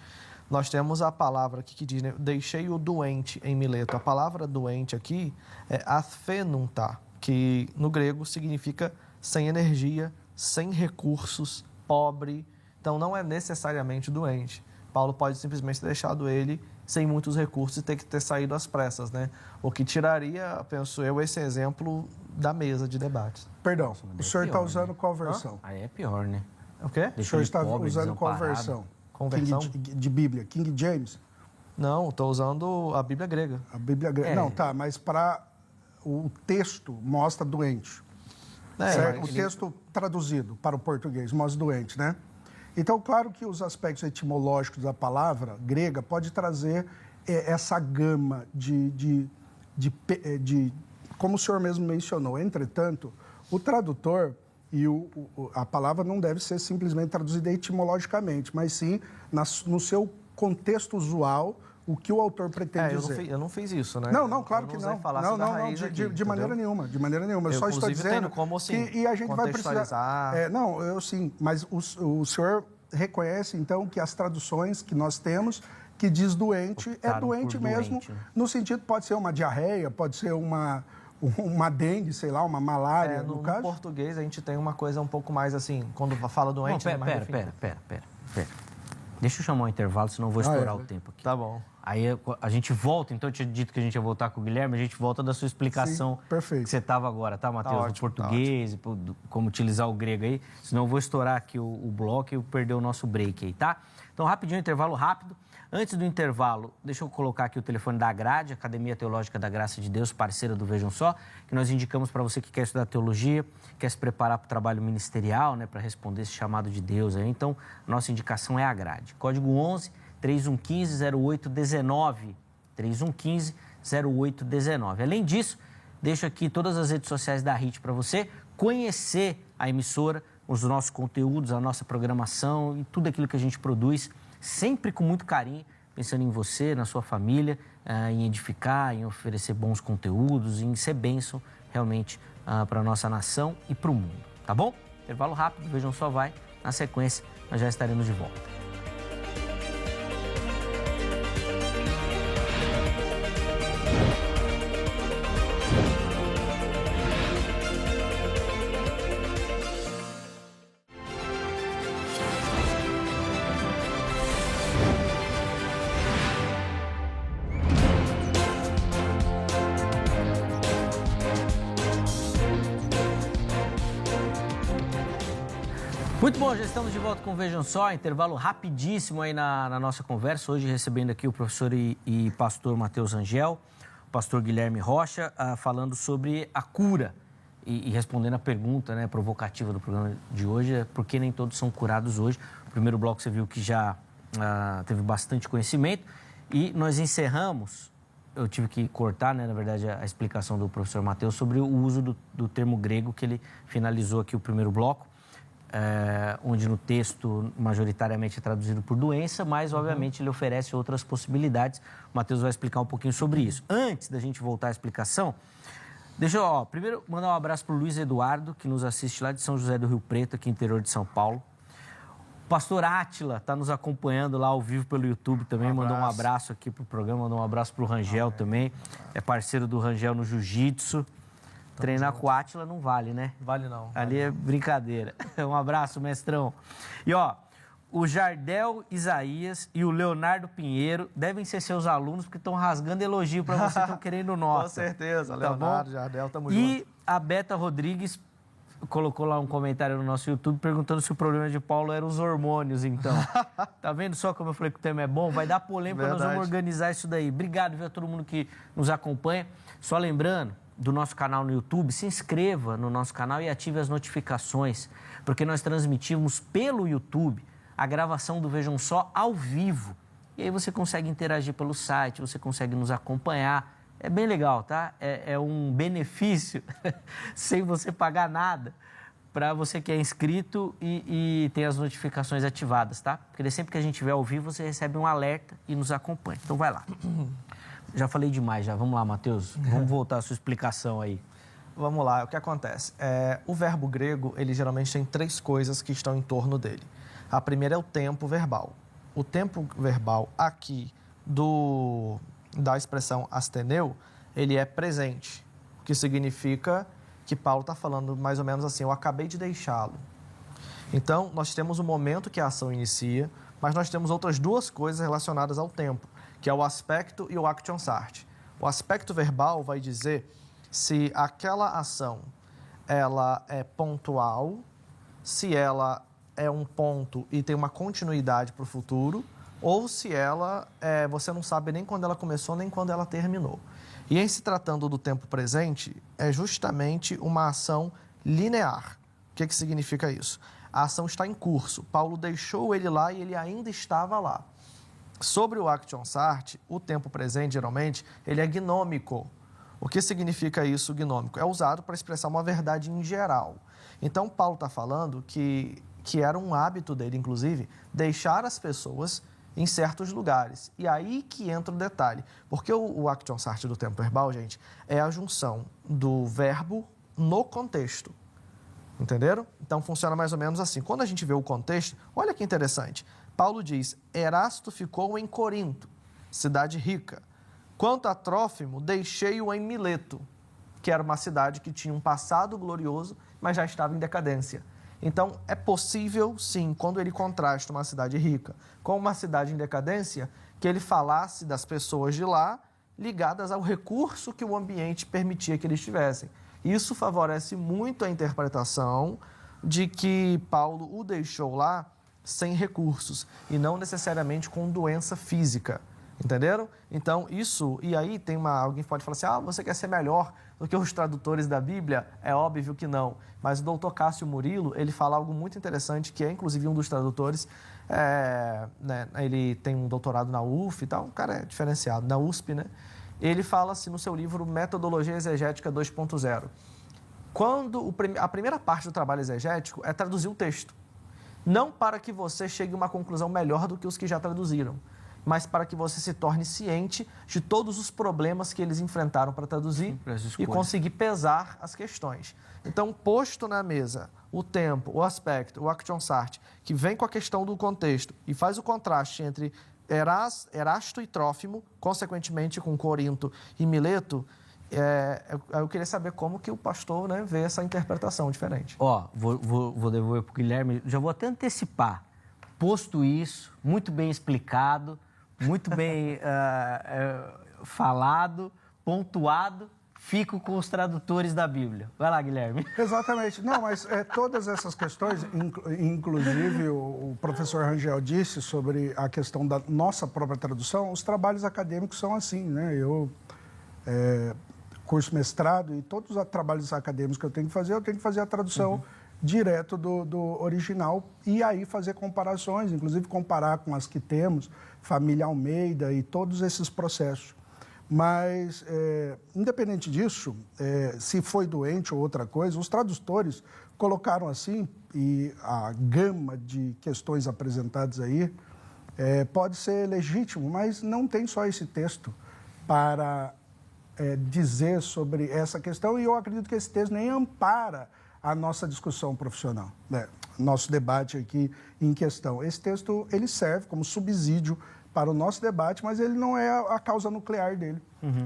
nós temos a palavra aqui que diz, né? Deixei o doente em Mileto. A palavra doente aqui é asphenunta, que no grego significa sem energia, sem recursos, pobre. Então, não é necessariamente doente. Paulo pode simplesmente ter deixado ele sem muitos recursos e ter que ter saído às pressas, né? O que tiraria, penso eu, esse exemplo da mesa de debate. Perdão, o senhor está usando qual versão? Aí é pior, né? O quê? O senhor está usando qual versão? Conversão? De Bíblia? King James? Não, estou usando a Bíblia grega. A Bíblia grega. Não, tá, mas para o texto mostra doente. Certo? O texto traduzido para o português mostra doente, né? Então, claro que os aspectos etimológicos da palavra grega pode trazer essa gama de como o senhor mesmo mencionou. Entretanto, o tradutor e a palavra não deve ser simplesmente traduzida etimologicamente, mas sim no seu contexto usual, o que o autor pretende dizer. Eu não fiz isso, né? Não, claro que não. Não, de maneira nenhuma, de maneira nenhuma. Eu só estou dizendo como, assim, que a gente vai precisar... eu sim, mas o senhor reconhece, então, que as traduções que nós temos, que diz doente, é doente mesmo, no sentido, pode ser uma diarreia, pode ser uma dengue, sei lá, uma malária, no caso. No português, a gente tem uma coisa um pouco mais assim, quando fala doente... Não, pera. Deixa eu chamar um intervalo, senão eu vou estourar o tempo aqui. Tá bom. Aí a gente volta, então eu tinha dito que a gente ia voltar com o Guilherme, a gente volta da sua explicação. Sim, perfeito. Que você estava agora, tá, Matheus? Tá do ótimo, português, como utilizar o grego aí. Senão eu vou estourar aqui o bloco e eu perder o nosso break aí, tá? Então, rapidinho, intervalo rápido. Antes do intervalo, deixa eu colocar aqui o telefone da Grade, Academia Teológica da Graça de Deus, parceira do Vejam Só, que nós indicamos para você que quer estudar teologia, quer se preparar para o trabalho ministerial, né, para responder esse chamado de Deus aí. Então, nossa indicação é a Grade. Código 11 3115-0819. 3115-0819. Além disso, deixo aqui todas as redes sociais da HIT para você conhecer a emissora, os nossos conteúdos, a nossa programação e tudo aquilo que a gente produz, sempre com muito carinho, pensando em você, na sua família, em edificar, em oferecer bons conteúdos, em ser bênção realmente para a nossa nação e para o mundo, tá bom? Intervalo rápido, Vejam Só vai. Na sequência, nós já estaremos de volta. Muito bom, já estamos de volta com o Vejam Só, intervalo rapidíssimo aí na nossa conversa, hoje recebendo aqui o professor e pastor Matheus Rangel, o pastor Guilherme Rocha, falando sobre a cura e respondendo a pergunta, né, provocativa do programa de hoje, por que nem todos são curados hoje. O primeiro bloco você viu que já teve bastante conhecimento e nós encerramos, eu tive que cortar, né, na verdade, a explicação do professor Matheus sobre o uso do termo grego, que ele finalizou aqui o primeiro bloco. Onde no texto majoritariamente é traduzido por doença, mas obviamente ele oferece outras possibilidades. O Matheus vai explicar um pouquinho sobre isso. Antes da gente voltar à explicação, deixa eu primeiro mandar um abraço para o Luiz Eduardo, que nos assiste lá de São José do Rio Preto, aqui no interior de São Paulo. O pastor Átila está nos acompanhando lá ao vivo pelo YouTube também, mandou um abraço aqui para o programa, mandou um abraço para o Rangel também, é parceiro do Rangel no jiu-jitsu. Treinar com o Átila não vale, né? Vale não. Ali é brincadeira. Um abraço, mestrão. E, o Jardel Isaías e o Leonardo Pinheiro devem ser seus alunos, porque estão rasgando elogio para você, estão querendo nota. Com certeza, tá Leonardo, bom? Jardel, tamo junto. E a Beta Rodrigues colocou lá um comentário no nosso YouTube perguntando se o problema de Paulo eram os hormônios, então. Tá vendo só como eu falei que o tema é bom? Vai dar polêmica, nós vamos organizar isso daí. Obrigado, viu, a todo mundo que nos acompanha. Só lembrando do nosso canal no YouTube, se inscreva no nosso canal e ative as notificações, porque nós transmitimos pelo YouTube a gravação do Vejam Só ao vivo. E aí você consegue interagir pelo site, você consegue nos acompanhar. É bem legal, tá? É um benefício sem você pagar nada para você que é inscrito e tem as notificações ativadas, tá? Porque sempre que a gente estiver ao vivo, você recebe um alerta e nos acompanha. Então vai lá. Já falei demais, já. Vamos lá, Matheus. Vamos voltar à sua explicação aí. Vamos lá, o que acontece? O verbo grego, ele geralmente tem 3 coisas que estão em torno dele. A primeira é o tempo verbal. O tempo verbal aqui da expressão asteneu, ele é presente, o que significa que Paulo está falando mais ou menos assim, eu acabei de deixá-lo. Então, nós temos o momento que a ação inicia, mas nós temos outras 2 coisas relacionadas ao tempo, que é o aspecto e o action sart. O aspecto verbal vai dizer se aquela ação ela é pontual, se ela é um ponto e tem uma continuidade para o futuro, ou se ela, você não sabe nem quando ela começou, nem quando ela terminou. E em se tratando do tempo presente, é justamente uma ação linear. O que significa isso? A ação está em curso. Paulo deixou ele lá e ele ainda estava lá. Sobre o action sart, o tempo presente, geralmente, ele é gnômico. O que significa isso, gnômico? É usado para expressar uma verdade em geral. Então, Paulo está falando que era um hábito dele, inclusive, deixar as pessoas em certos lugares. E aí que entra o detalhe. Porque o action sart do tempo verbal, gente, é a junção do verbo no contexto. Entenderam? Então, funciona mais ou menos assim. Quando a gente vê o contexto, olha que interessante. Paulo diz, Erasto ficou em Corinto, cidade rica. Quanto a Trófimo, deixei-o em Mileto, que era uma cidade que tinha um passado glorioso, mas já estava em decadência. Então, é possível, sim, quando ele contrasta uma cidade rica com uma cidade em decadência, que ele falasse das pessoas de lá ligadas ao recurso que o ambiente permitia que eles tivessem. Isso favorece muito a interpretação de que Paulo o deixou lá sem recursos e não necessariamente com doença física. Entenderam? Então, isso... E aí alguém pode falar assim, você quer ser melhor do que os tradutores da Bíblia? É óbvio que não. Mas o doutor Cássio Murilo, ele fala algo muito interessante, que é inclusive um dos tradutores. Ele tem um doutorado na UF e tal, um cara é diferenciado, na USP, né? Ele fala assim no seu livro Metodologia Exegética 2.0. A primeira parte do trabalho exegético é traduzir o texto. Não para que você chegue a uma conclusão melhor do que os que já traduziram, mas para que você se torne ciente de todos os problemas que eles enfrentaram para traduzir e conseguir pesar as questões. Então, posto na mesa o tempo, o aspecto, o action sart, que vem com a questão do contexto e faz o contraste entre Erasto e Trófimo, consequentemente com Corinto e Mileto, eu queria saber como que o pastor, né, vê essa interpretação diferente. Vou devolver para o Guilherme, já vou até antecipar. Posto isso, muito bem explicado, muito bem falado, pontuado, fico com os tradutores da Bíblia. Vai lá, Guilherme. Exatamente. Não, mas todas essas questões, inclusive o professor Rangel disse sobre a questão da nossa própria tradução, os trabalhos acadêmicos são assim, né? Eu curso mestrado e todos os trabalhos acadêmicos que eu tenho que fazer a tradução direto do original e aí fazer comparações, inclusive comparar com as que temos, Família Almeida e todos esses processos. Mas, independente disso, se foi doente ou outra coisa, os tradutores colocaram assim, e a gama de questões apresentadas aí pode ser legítimo, mas não tem só esse texto para dizer sobre essa questão, e eu acredito que esse texto nem ampara a nossa discussão profissional, né? Nosso debate aqui em questão. Esse texto, ele serve como subsídio para o nosso debate, mas ele não é a causa nuclear dele.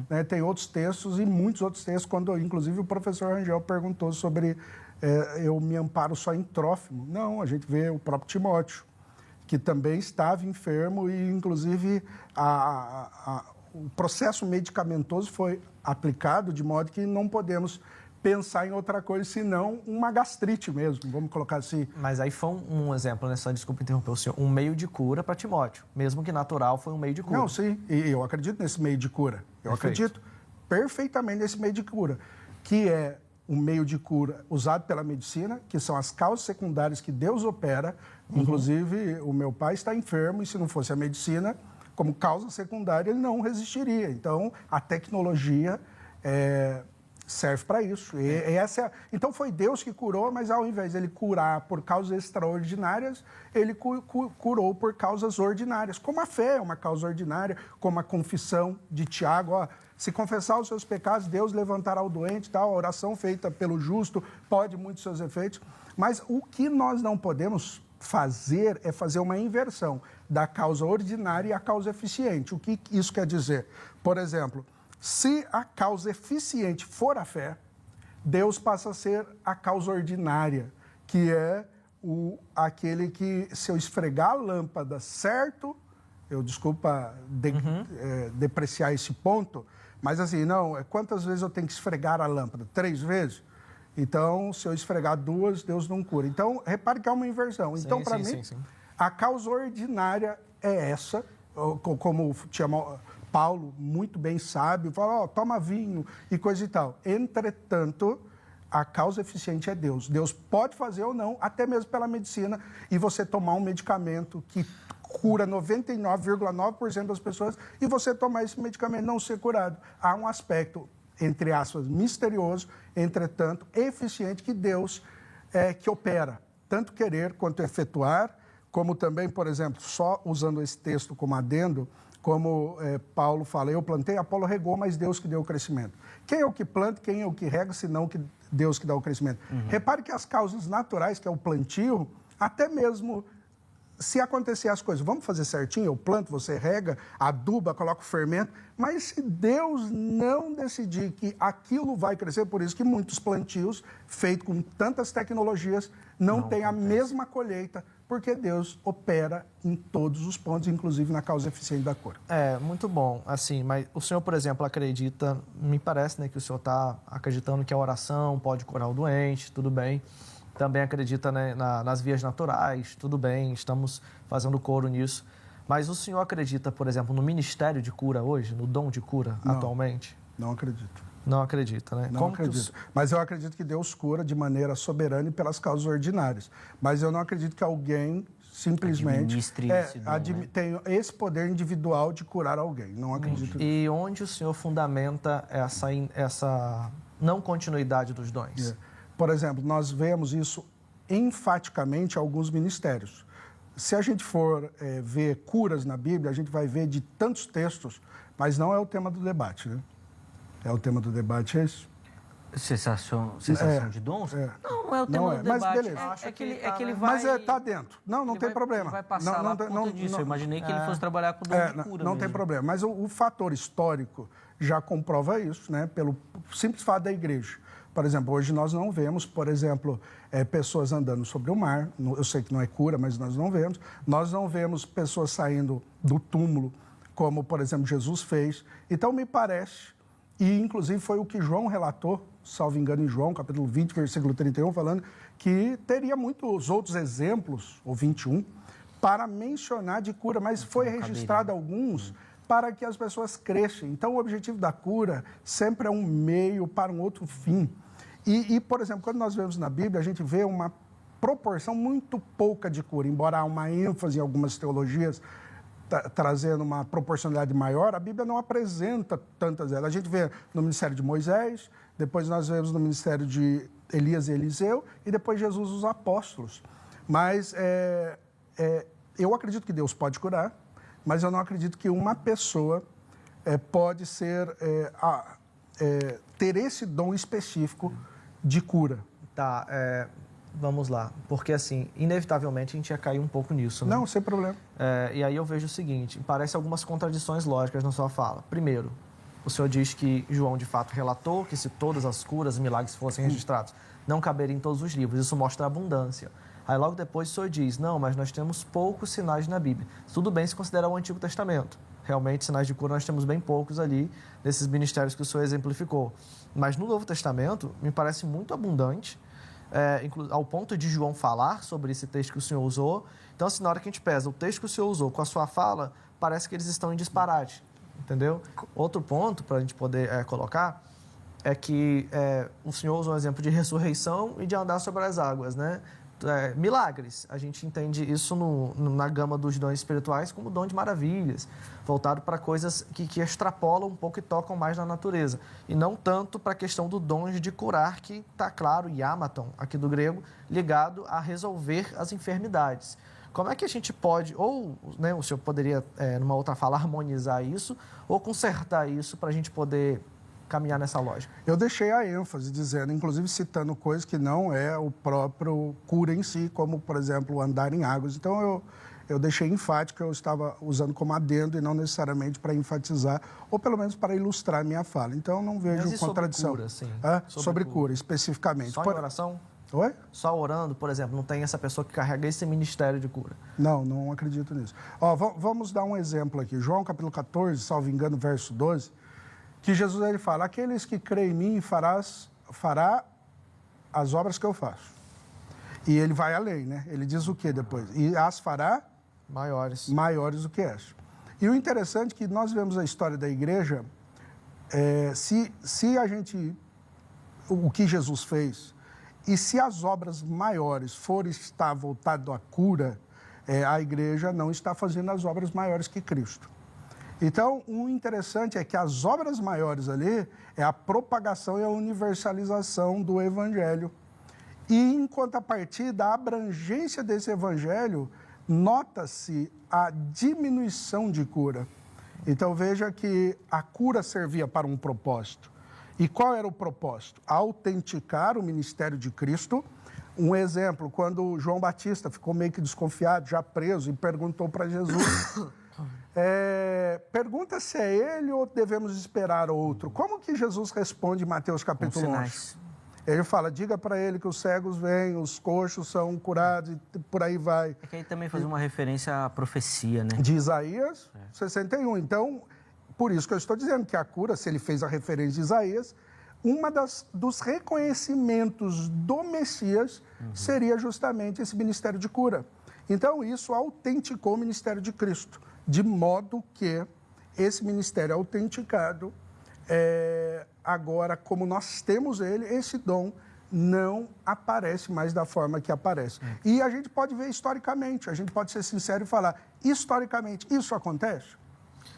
Né? Tem outros textos e muitos outros textos, quando inclusive o professor Rangel perguntou sobre eu me amparo só em Trófimo. Não, a gente vê o próprio Timóteo, que também estava enfermo e inclusive o processo medicamentoso foi aplicado de modo que não podemos pensar em outra coisa, senão uma gastrite mesmo, vamos colocar assim. Mas aí foi um exemplo, né? Só desculpa interromper o senhor, um meio de cura para Timóteo, mesmo que natural foi um meio de cura. Não, sim, e eu acredito nesse meio de cura. Eu acredito perfeitamente nesse meio de cura, que é um meio de cura usado pela medicina, que são as causas secundárias que Deus opera. Inclusive, o meu pai está enfermo e se não fosse a medicina, como causa secundária, ele não resistiria. Então, a tecnologia serve para isso. Então, foi Deus que curou, mas ao invés de ele curar por causas extraordinárias, ele curou por causas ordinárias. Como a fé é uma causa ordinária, como a confissão de Tiago, se confessar os seus pecados, Deus levantará o doente, tal, a oração feita pelo justo pode muitos seus efeitos. Mas o que nós não podemos fazer é fazer uma inversão da causa ordinária e a causa eficiente. O que isso quer dizer? Por exemplo, se a causa eficiente for a fé, Deus passa a ser a causa ordinária, que é aquele que, se eu esfregar a lâmpada certo, desculpa depreciar esse ponto, mas assim, quantas vezes eu tenho que esfregar a lâmpada? 3 vezes? Então, se eu esfregar 2, Deus não cura. Então, repare que há uma inversão. Então, para mim, a causa ordinária é essa, como Paulo muito bem sabe, fala, toma vinho e coisa e tal. Entretanto, a causa eficiente é Deus. Deus pode fazer ou não, até mesmo pela medicina, e você tomar um medicamento que cura 99,9% das pessoas e você tomar esse medicamento e não ser curado. Há um aspecto, entre aspas, misterioso, entretanto, eficiente, que Deus que opera, tanto querer quanto efetuar, como também, por exemplo, só usando esse texto como adendo, como Paulo fala, eu plantei, Apolo regou, mas Deus que deu o crescimento. Quem é o que planta, quem é o que rega, senão Deus que dá o crescimento? Repare que as causas naturais, que é o plantio, até mesmo se acontecer as coisas, vamos fazer certinho, eu planto, você rega, aduba, coloca o fermento, mas se Deus não decidir que aquilo vai crescer, por isso que muitos plantios, feitos com tantas tecnologias, não têm a mesma colheita, porque Deus opera em todos os pontos, inclusive na causa eficiente da cura. Muito bom, assim, mas o senhor, por exemplo, acredita, me parece, né, que o senhor está acreditando que a oração pode curar o doente, tudo bem. Também acredita, né, nas vias naturais, tudo bem, estamos fazendo coro nisso. Mas o senhor acredita, por exemplo, no ministério de cura hoje, no dom de cura atualmente? Não acredito. Não acredita, né? Não acredito. Mas eu acredito que Deus cura de maneira soberana e pelas causas ordinárias. Mas eu não acredito que alguém simplesmente tem esse poder individual de curar alguém. Não acredito. E onde o senhor fundamenta essa não continuidade dos dons? Por exemplo, nós vemos isso enfaticamente em alguns ministérios. Se a gente for ver curas na Bíblia, a gente vai ver de tantos textos, mas não é o tema do debate, né? É o tema do debate, é isso? Cessação de dons? Não é o tema do mas debate. Beleza. É que ele vai... Mas está dentro. Não tem problema. Ele vai passar lá por conta disso. Eu imaginei que ele fosse trabalhar com dom de cura Não mesmo. tem problema. Mas o fator histórico já comprova isso, né? Pelo simples fato da igreja. Por exemplo, hoje nós não vemos, por exemplo, pessoas andando sobre o mar. Eu sei que não é cura, mas nós não vemos. Nós não vemos pessoas saindo do túmulo, como, por exemplo, Jesus fez. Então, me parece, e inclusive foi o que João relatou, salvo engano, em João, capítulo 20, versículo 31, falando que teria muitos outros exemplos, ou 21, para mencionar de cura, mas foi registrado alguns para que as pessoas cresçam. Então, o objetivo da cura sempre é um meio para um outro fim. E, por exemplo, quando nós vemos na Bíblia, a gente vê uma proporção muito pouca de cura, embora há uma ênfase em algumas teologias trazendo uma proporcionalidade maior, a Bíblia não apresenta tantas delas. A gente vê no ministério de Moisés, depois nós vemos no ministério de Elias e Eliseu, e depois Jesus os apóstolos. Mas eu acredito que Deus pode curar, mas eu não acredito que uma pessoa pode ter esse dom específico de cura. Tá, vamos lá. Porque, assim, inevitavelmente a gente ia cair um pouco nisso, né? Não, sem problema. E aí eu vejo o seguinte, parece algumas contradições lógicas na sua fala. Primeiro, o senhor diz que João, de fato, relatou que se todas as curas e milagres fossem registrados, não caberiam em todos os livros. Isso mostra a abundância. Aí logo depois o senhor diz, não, mas nós temos poucos sinais na Bíblia. Tudo bem se considerar o Antigo Testamento. Realmente, sinais de cura nós temos bem poucos ali, nesses ministérios que o senhor exemplificou. Mas no Novo Testamento, me parece muito abundante, ao ponto de João falar sobre esse texto que o senhor usou. Então, assim, na hora que a gente pesa o texto que o senhor usou com a sua fala, parece que eles estão em disparate, entendeu? Outro ponto, para a gente poder colocar, é que o senhor usou um exemplo de ressurreição e de andar sobre as águas, né? Milagres, a gente entende isso na gama dos dons espirituais como dom de maravilhas, voltado para coisas que extrapolam um pouco e tocam mais na natureza, e não tanto para a questão do dom de curar, que está claro, iamaton, aqui do grego, ligado a resolver as enfermidades. Como é que a gente pode, ou né, o senhor poderia, numa outra fala, harmonizar isso, ou consertar isso para a gente poder caminhar nessa lógica? Eu deixei a ênfase dizendo, inclusive citando coisas que não é o próprio cura em si, como, por exemplo, andar em águas. Então, eu deixei enfático, eu estava usando como adendo e não necessariamente para enfatizar, ou pelo menos para ilustrar a minha fala. Então, eu não vejo contradição. Sobre cura, especificamente. Só em oração? Oi? Só orando, por exemplo, não tem essa pessoa que carrega esse ministério de cura? Não acredito nisso. Vamos dar um exemplo aqui. João, capítulo 14, salvo engano, verso 12, que Jesus ele fala, aqueles que creem em mim fará as obras que eu faço. E ele vai além, né? Ele diz o que depois? E as fará maiores do que essa. E o interessante é que nós vemos a história da igreja, se a gente, o que Jesus fez, e se as obras maiores forem estar voltado à cura, a igreja não está fazendo as obras maiores que Cristo. Então, o interessante é que as obras maiores ali é a propagação e a universalização do Evangelho. E, em contrapartida, da abrangência desse Evangelho, nota-se a diminuição de cura. Então, veja que a cura servia para um propósito. E qual era o propósito? Autenticar o ministério de Cristo, Um exemplo, quando João Batista ficou meio que desconfiado, já preso, e perguntou para Jesus, pergunta se é ele ou devemos esperar outro. Como que Jesus responde em Mateus capítulo 11? Ele fala, diga para ele que os cegos vêm, os coxos são curados e por aí vai. É que aí também faz uma referência à profecia, né? De Isaías 61. Então, por isso que eu estou dizendo que a cura, se ele fez a referência de Isaías, dos reconhecimentos do Messias seria justamente esse ministério de cura. Então, isso autenticou o ministério de Cristo, de modo que esse ministério autenticado, agora, como nós temos ele, esse dom não aparece mais da forma que aparece. E a gente pode ver historicamente, a gente pode ser sincero e falar, historicamente, isso acontece?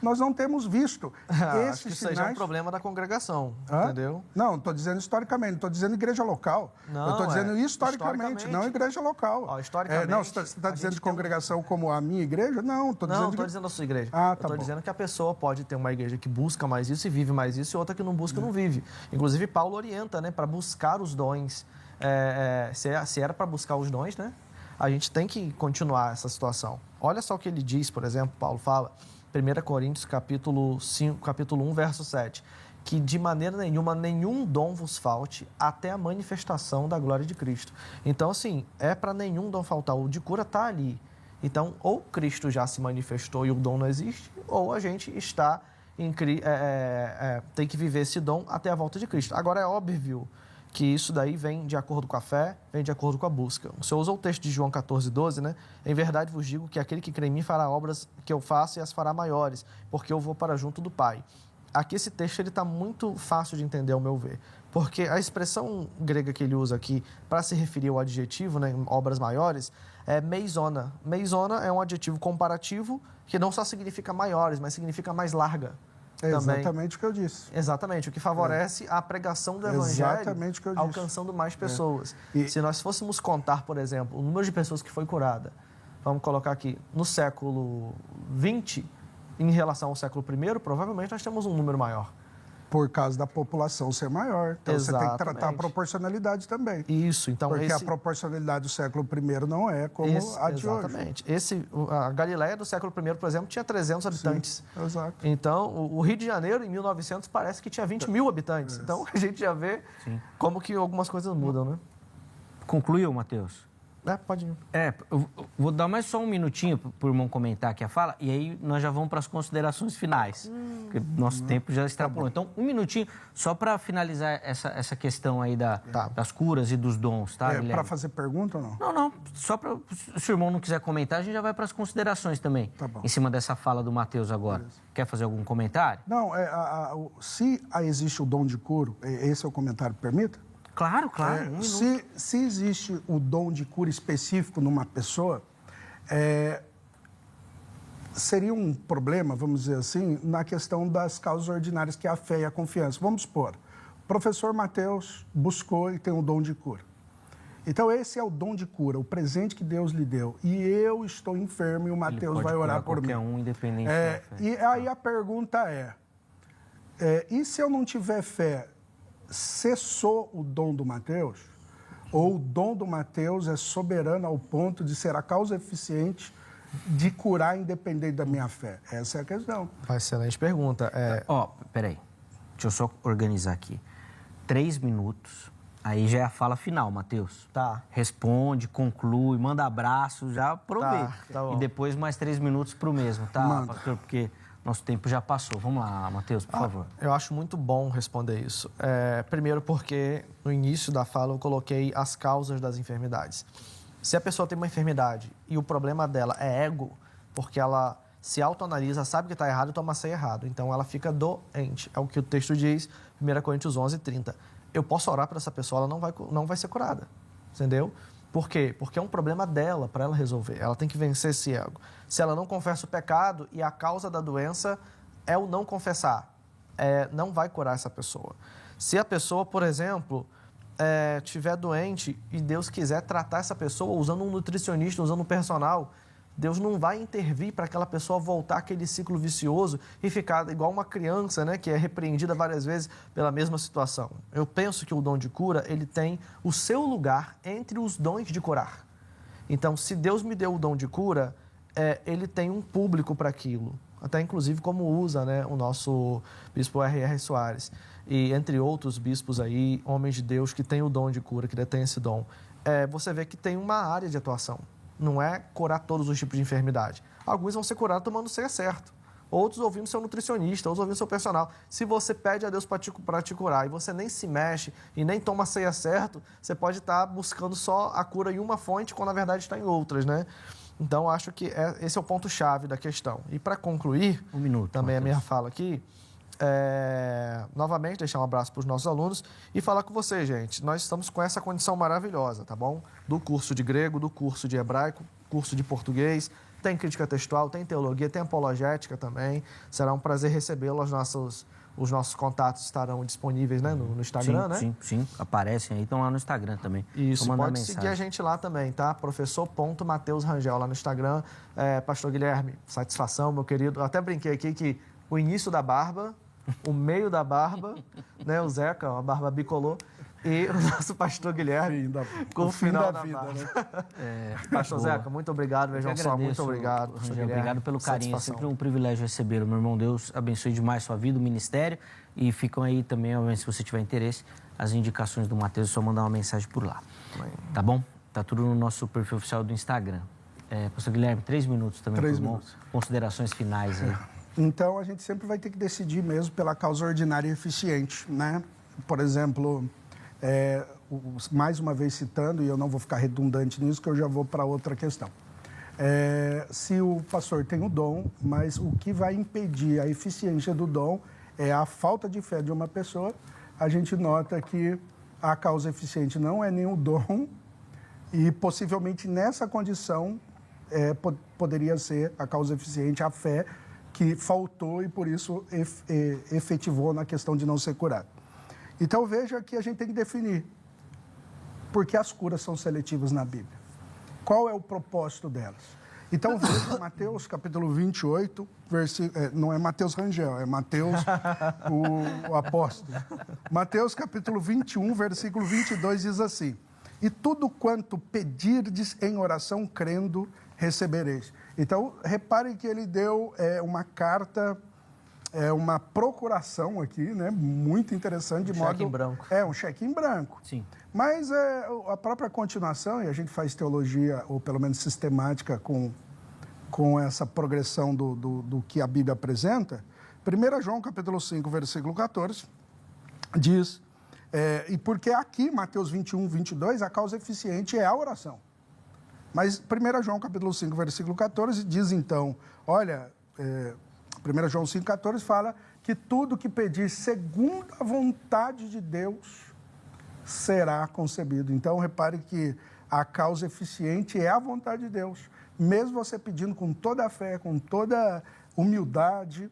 Nós não temos visto esses acho que isso sinais... aí é um problema da congregação, entendeu? Não, estou dizendo historicamente, não estou dizendo igreja local. Não, eu estou dizendo historicamente, não igreja local. Ó, historicamente, não, você está dizendo de congregação como a minha igreja? Não, estou dizendo... Não, estou dizendo a sua igreja. Ah, tá Estou bom. dizendo que a pessoa pode ter uma igreja que busca mais isso e vive mais isso, e outra que não busca e não vive. Inclusive, Paulo orienta, né, para buscar os dons. Se era para buscar os dons, né, a gente tem que continuar essa situação. Olha só o que ele diz, por exemplo, Paulo fala... 1 Coríntios, capítulo 1, verso 7, que de maneira nenhuma, nenhum dom vos falte até a manifestação da glória de Cristo. Então, assim, para nenhum dom faltar. O de cura está ali. Então, ou Cristo já se manifestou e o dom não existe, ou a gente está tem que viver esse dom até a volta de Cristo. Agora, é óbvio que isso daí vem de acordo com a fé, vem de acordo com a busca. O Senhor usou o texto de João 14:12, né? Em verdade vos digo que aquele que crê em mim fará obras que eu faço e as fará maiores, porque eu vou para junto do Pai. Aqui esse texto está muito fácil de entender, ao meu ver, porque a expressão grega que ele usa aqui para se referir ao adjetivo, né, obras maiores, é meizona. Meizona é um adjetivo comparativo que não só significa maiores, mas significa mais larga. É exatamente o que eu disse. Exatamente, o que favorece a pregação do Evangelho, exatamente o que eu disse. Alcançando mais pessoas. Se nós fôssemos contar, por exemplo, o número de pessoas que foi curada, vamos colocar aqui, no século XX, em relação ao século I, provavelmente nós temos um número maior. Por causa da população ser maior. Então, Exatamente. Você tem que tratar a proporcionalidade também. Isso, então... Porque a proporcionalidade do século I não é como a de hoje. Exatamente. A Galileia do século I, por exemplo, tinha 300 habitantes. Sim, exato. Então, o Rio de Janeiro, em 1900, parece que tinha 20 mil habitantes. Então, a gente já vê como que algumas coisas mudam, né? Concluiu, Mateus? Pode ir. Eu vou dar mais só um minutinho para o irmão comentar aqui a fala, e aí nós já vamos para as considerações finais, porque nosso tempo já extrapolou. Então, um minutinho só para finalizar essa questão aí das curas e dos dons, tá, Guilherme? Para fazer pergunta ou não? Não, só para... Se o irmão não quiser comentar, a gente já vai para as considerações também, tá bom. Em cima dessa fala do Mateus agora. Beleza. Quer fazer algum comentário? Não, se existe o dom de cura, esse é o comentário, permita? Claro. Se existe o dom de cura específico numa pessoa, seria um problema, vamos dizer assim, na questão das causas ordinárias, que é a fé e a confiança. Vamos supor, o professor Mateus buscou e tem um dom de cura. Então, esse é o dom de cura, o presente que Deus lhe deu. E eu estou enfermo e o Mateus vai orar por mim. Independente da fé. E aí a pergunta e se eu não tiver fé, cessou o dom do Mateus? Ou o dom do Mateus é soberano ao ponto de ser a causa eficiente de curar independente da minha fé? Essa é a questão. Excelente pergunta. Peraí. Deixa eu só organizar aqui. 3 minutos, aí já é a fala final, Mateus. Tá. Responde, conclui, manda abraço, já aproveita. Tá bom. E depois mais 3 minutos pro mesmo, tá, pastor? Porque nosso tempo já passou. Vamos lá, Mateus, por favor. Eu acho muito bom responder isso. Primeiro porque no início da fala eu coloquei as causas das enfermidades. Se a pessoa tem uma enfermidade e o problema dela é ego, porque ela se autoanalisa, sabe que está errado e toma ceia errado. Então ela fica doente. É o que o texto diz, 1 Coríntios 11:30. Eu posso orar para essa pessoa, ela não vai ser curada. Entendeu? Por quê? Porque é um problema dela, para ela resolver. Ela tem que vencer esse ego. Se ela não confessa o pecado e a causa da doença é o não confessar, não vai curar essa pessoa. Se a pessoa, por exemplo, estiver doente e Deus quiser tratar essa pessoa usando um nutricionista, usando um personal, Deus não vai intervir para aquela pessoa voltar àquele ciclo vicioso e ficar igual uma criança, né, que é repreendida várias vezes pela mesma situação. Eu penso que o dom de cura, ele tem o seu lugar entre os dons de curar. Então, se Deus me deu o dom de cura, ele tem um público para aquilo. Até, inclusive, como usa, né, o nosso bispo R.R. Soares. E entre outros bispos aí, homens de Deus que têm o dom de cura, que detêm esse dom. Você vê que tem uma área de atuação. Não é curar todos os tipos de enfermidade. Alguns vão ser curados tomando o ceia certo. Outros ouvindo seu nutricionista, outros ouvindo seu personal. Se você pede a Deus para te curar e você nem se mexe e nem toma a ceia certo, você pode estar buscando só a cura em uma fonte, quando na verdade está em outras, né? Então, acho que esse é o ponto-chave da questão. E para concluir, também a minha fala aqui, novamente deixar um abraço para os nossos alunos e falar com vocês, gente. Nós estamos com essa condição maravilhosa, tá bom? Do curso de grego, do curso de hebraico, curso de português, tem crítica textual, tem teologia, tem apologética também. Será um prazer recebê-lo. Os nossos contatos estarão disponíveis, né, no Instagram, né? Sim. Aparecem aí, estão lá no Instagram também. Isso, pode seguir a gente lá também, tá? Professor.Mateus Rangel lá no Instagram. Pastor Guilherme, satisfação, meu querido. Eu até brinquei aqui que o início da barba, o meio da barba, né? O Zeca, a barba bicolor. E o nosso pastor Guilherme, com o final da vida, né? Pastor Zeca, muito obrigado, Vejam Só, muito obrigado. Rangel, obrigado pelo carinho, é sempre um privilégio receber. Meu irmão, Deus abençoe demais sua vida, o ministério, e ficam aí também, se você tiver interesse, as indicações do Mateus, é só mandar uma mensagem por lá. Tá bom? Tá tudo no nosso perfil oficial do Instagram. Pastor Guilherme, 3 minutos também, 3 minutos. Considerações finais aí. Então, a gente sempre vai ter que decidir mesmo pela causa ordinária e eficiente, né? Por exemplo, mais uma vez citando, e eu não vou ficar redundante nisso, que eu já vou para outra questão. Se o pastor tem o dom, mas o que vai impedir a eficiência do dom é a falta de fé de uma pessoa, a gente nota que a causa eficiente não é nem o dom, e possivelmente nessa condição poderia ser a causa eficiente a fé que faltou e por isso efetivou na questão de não ser curado. Então veja que a gente tem que definir por que as curas são seletivas na Bíblia. Qual é o propósito delas? Então veja Mateus capítulo 28, não é Mateus Rangel, é Mateus o apóstolo. Mateus capítulo 21, versículo 22 diz assim: e tudo quanto pedirdes em oração crendo, recebereis. Então reparem que ele deu uma carta, uma procuração aqui, né? Muito interessante. Cheque em branco. Um cheque em branco. Sim. Mas a própria continuação, e a gente faz teologia, ou pelo menos sistemática, com essa progressão do que a Bíblia apresenta, 1 João capítulo 5, versículo 14, diz, e porque aqui, Mateus 21, 22, a causa eficiente é a oração. Mas 1 João capítulo 5, versículo 14, diz então, olha, 1 João 5, 14 fala que tudo que pedir segundo a vontade de Deus será concebido. Então, repare que a causa eficiente é a vontade de Deus. Mesmo você pedindo com toda a fé, com toda humildade,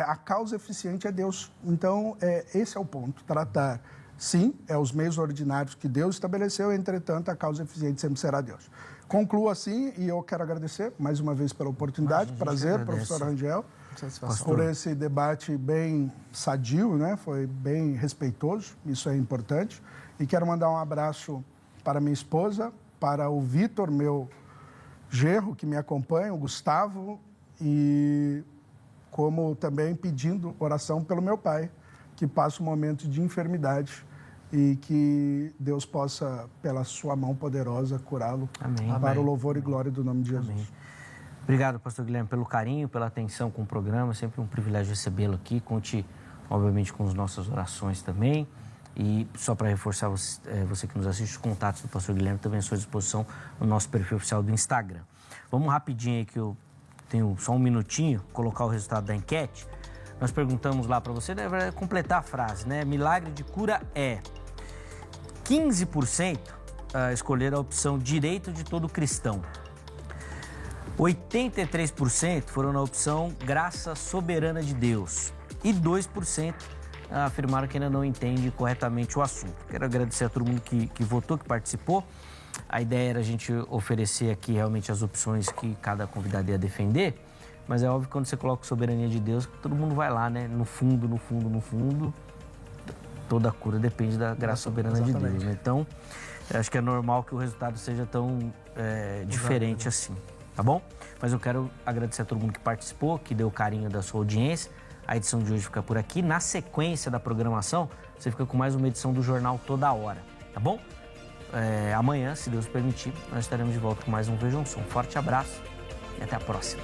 a causa eficiente é Deus. Então, esse é o ponto. Tratar, sim, os meios ordinários que Deus estabeleceu, entretanto, a causa eficiente sempre será Deus. Concluo assim, e eu quero agradecer mais uma vez pela oportunidade. Prazer, professor Rangel, por esse debate bem sadio, né? Foi bem respeitoso, isso é importante. E quero mandar um abraço para minha esposa, para o Vitor, meu genro, que me acompanha, o Gustavo, e como também pedindo oração pelo meu pai, que passa um momento de enfermidade e que Deus possa, pela sua mão poderosa, curá-lo. Amém. Para o louvor e glória do nome de Jesus. Amém. Obrigado, pastor Guilherme, pelo carinho, pela atenção com o programa. É sempre um privilégio recebê-lo aqui. Conte, obviamente, com as nossas orações também. E só para reforçar você que nos assiste, os contatos do pastor Guilherme também à sua disposição no nosso perfil oficial do Instagram. Vamos rapidinho aí, que eu tenho só um minutinho, colocar o resultado da enquete. Nós perguntamos lá para você, deve completar a frase, né? Milagre de cura é 15% escolheram a opção direito de todo cristão. 83% foram na opção graça soberana de Deus. E 2% afirmaram que ainda não entende corretamente o assunto. Quero agradecer a todo mundo que votou, que participou. A ideia era a gente oferecer aqui realmente as opções que cada convidado ia defender, mas é óbvio que quando você coloca soberania de Deus, todo mundo vai lá, né? No fundo, toda a cura depende da graça soberana de Deus, né? Então, eu acho que é normal que o resultado seja tão diferente assim, tá bom? Mas eu quero agradecer a todo mundo que participou, que deu carinho da sua audiência. A edição de hoje fica por aqui. Na sequência da programação, você fica com mais uma edição do Jornal Toda Hora, tá bom? Amanhã, se Deus permitir, nós estaremos de volta com mais um Veja um Som. Forte abraço e até a próxima.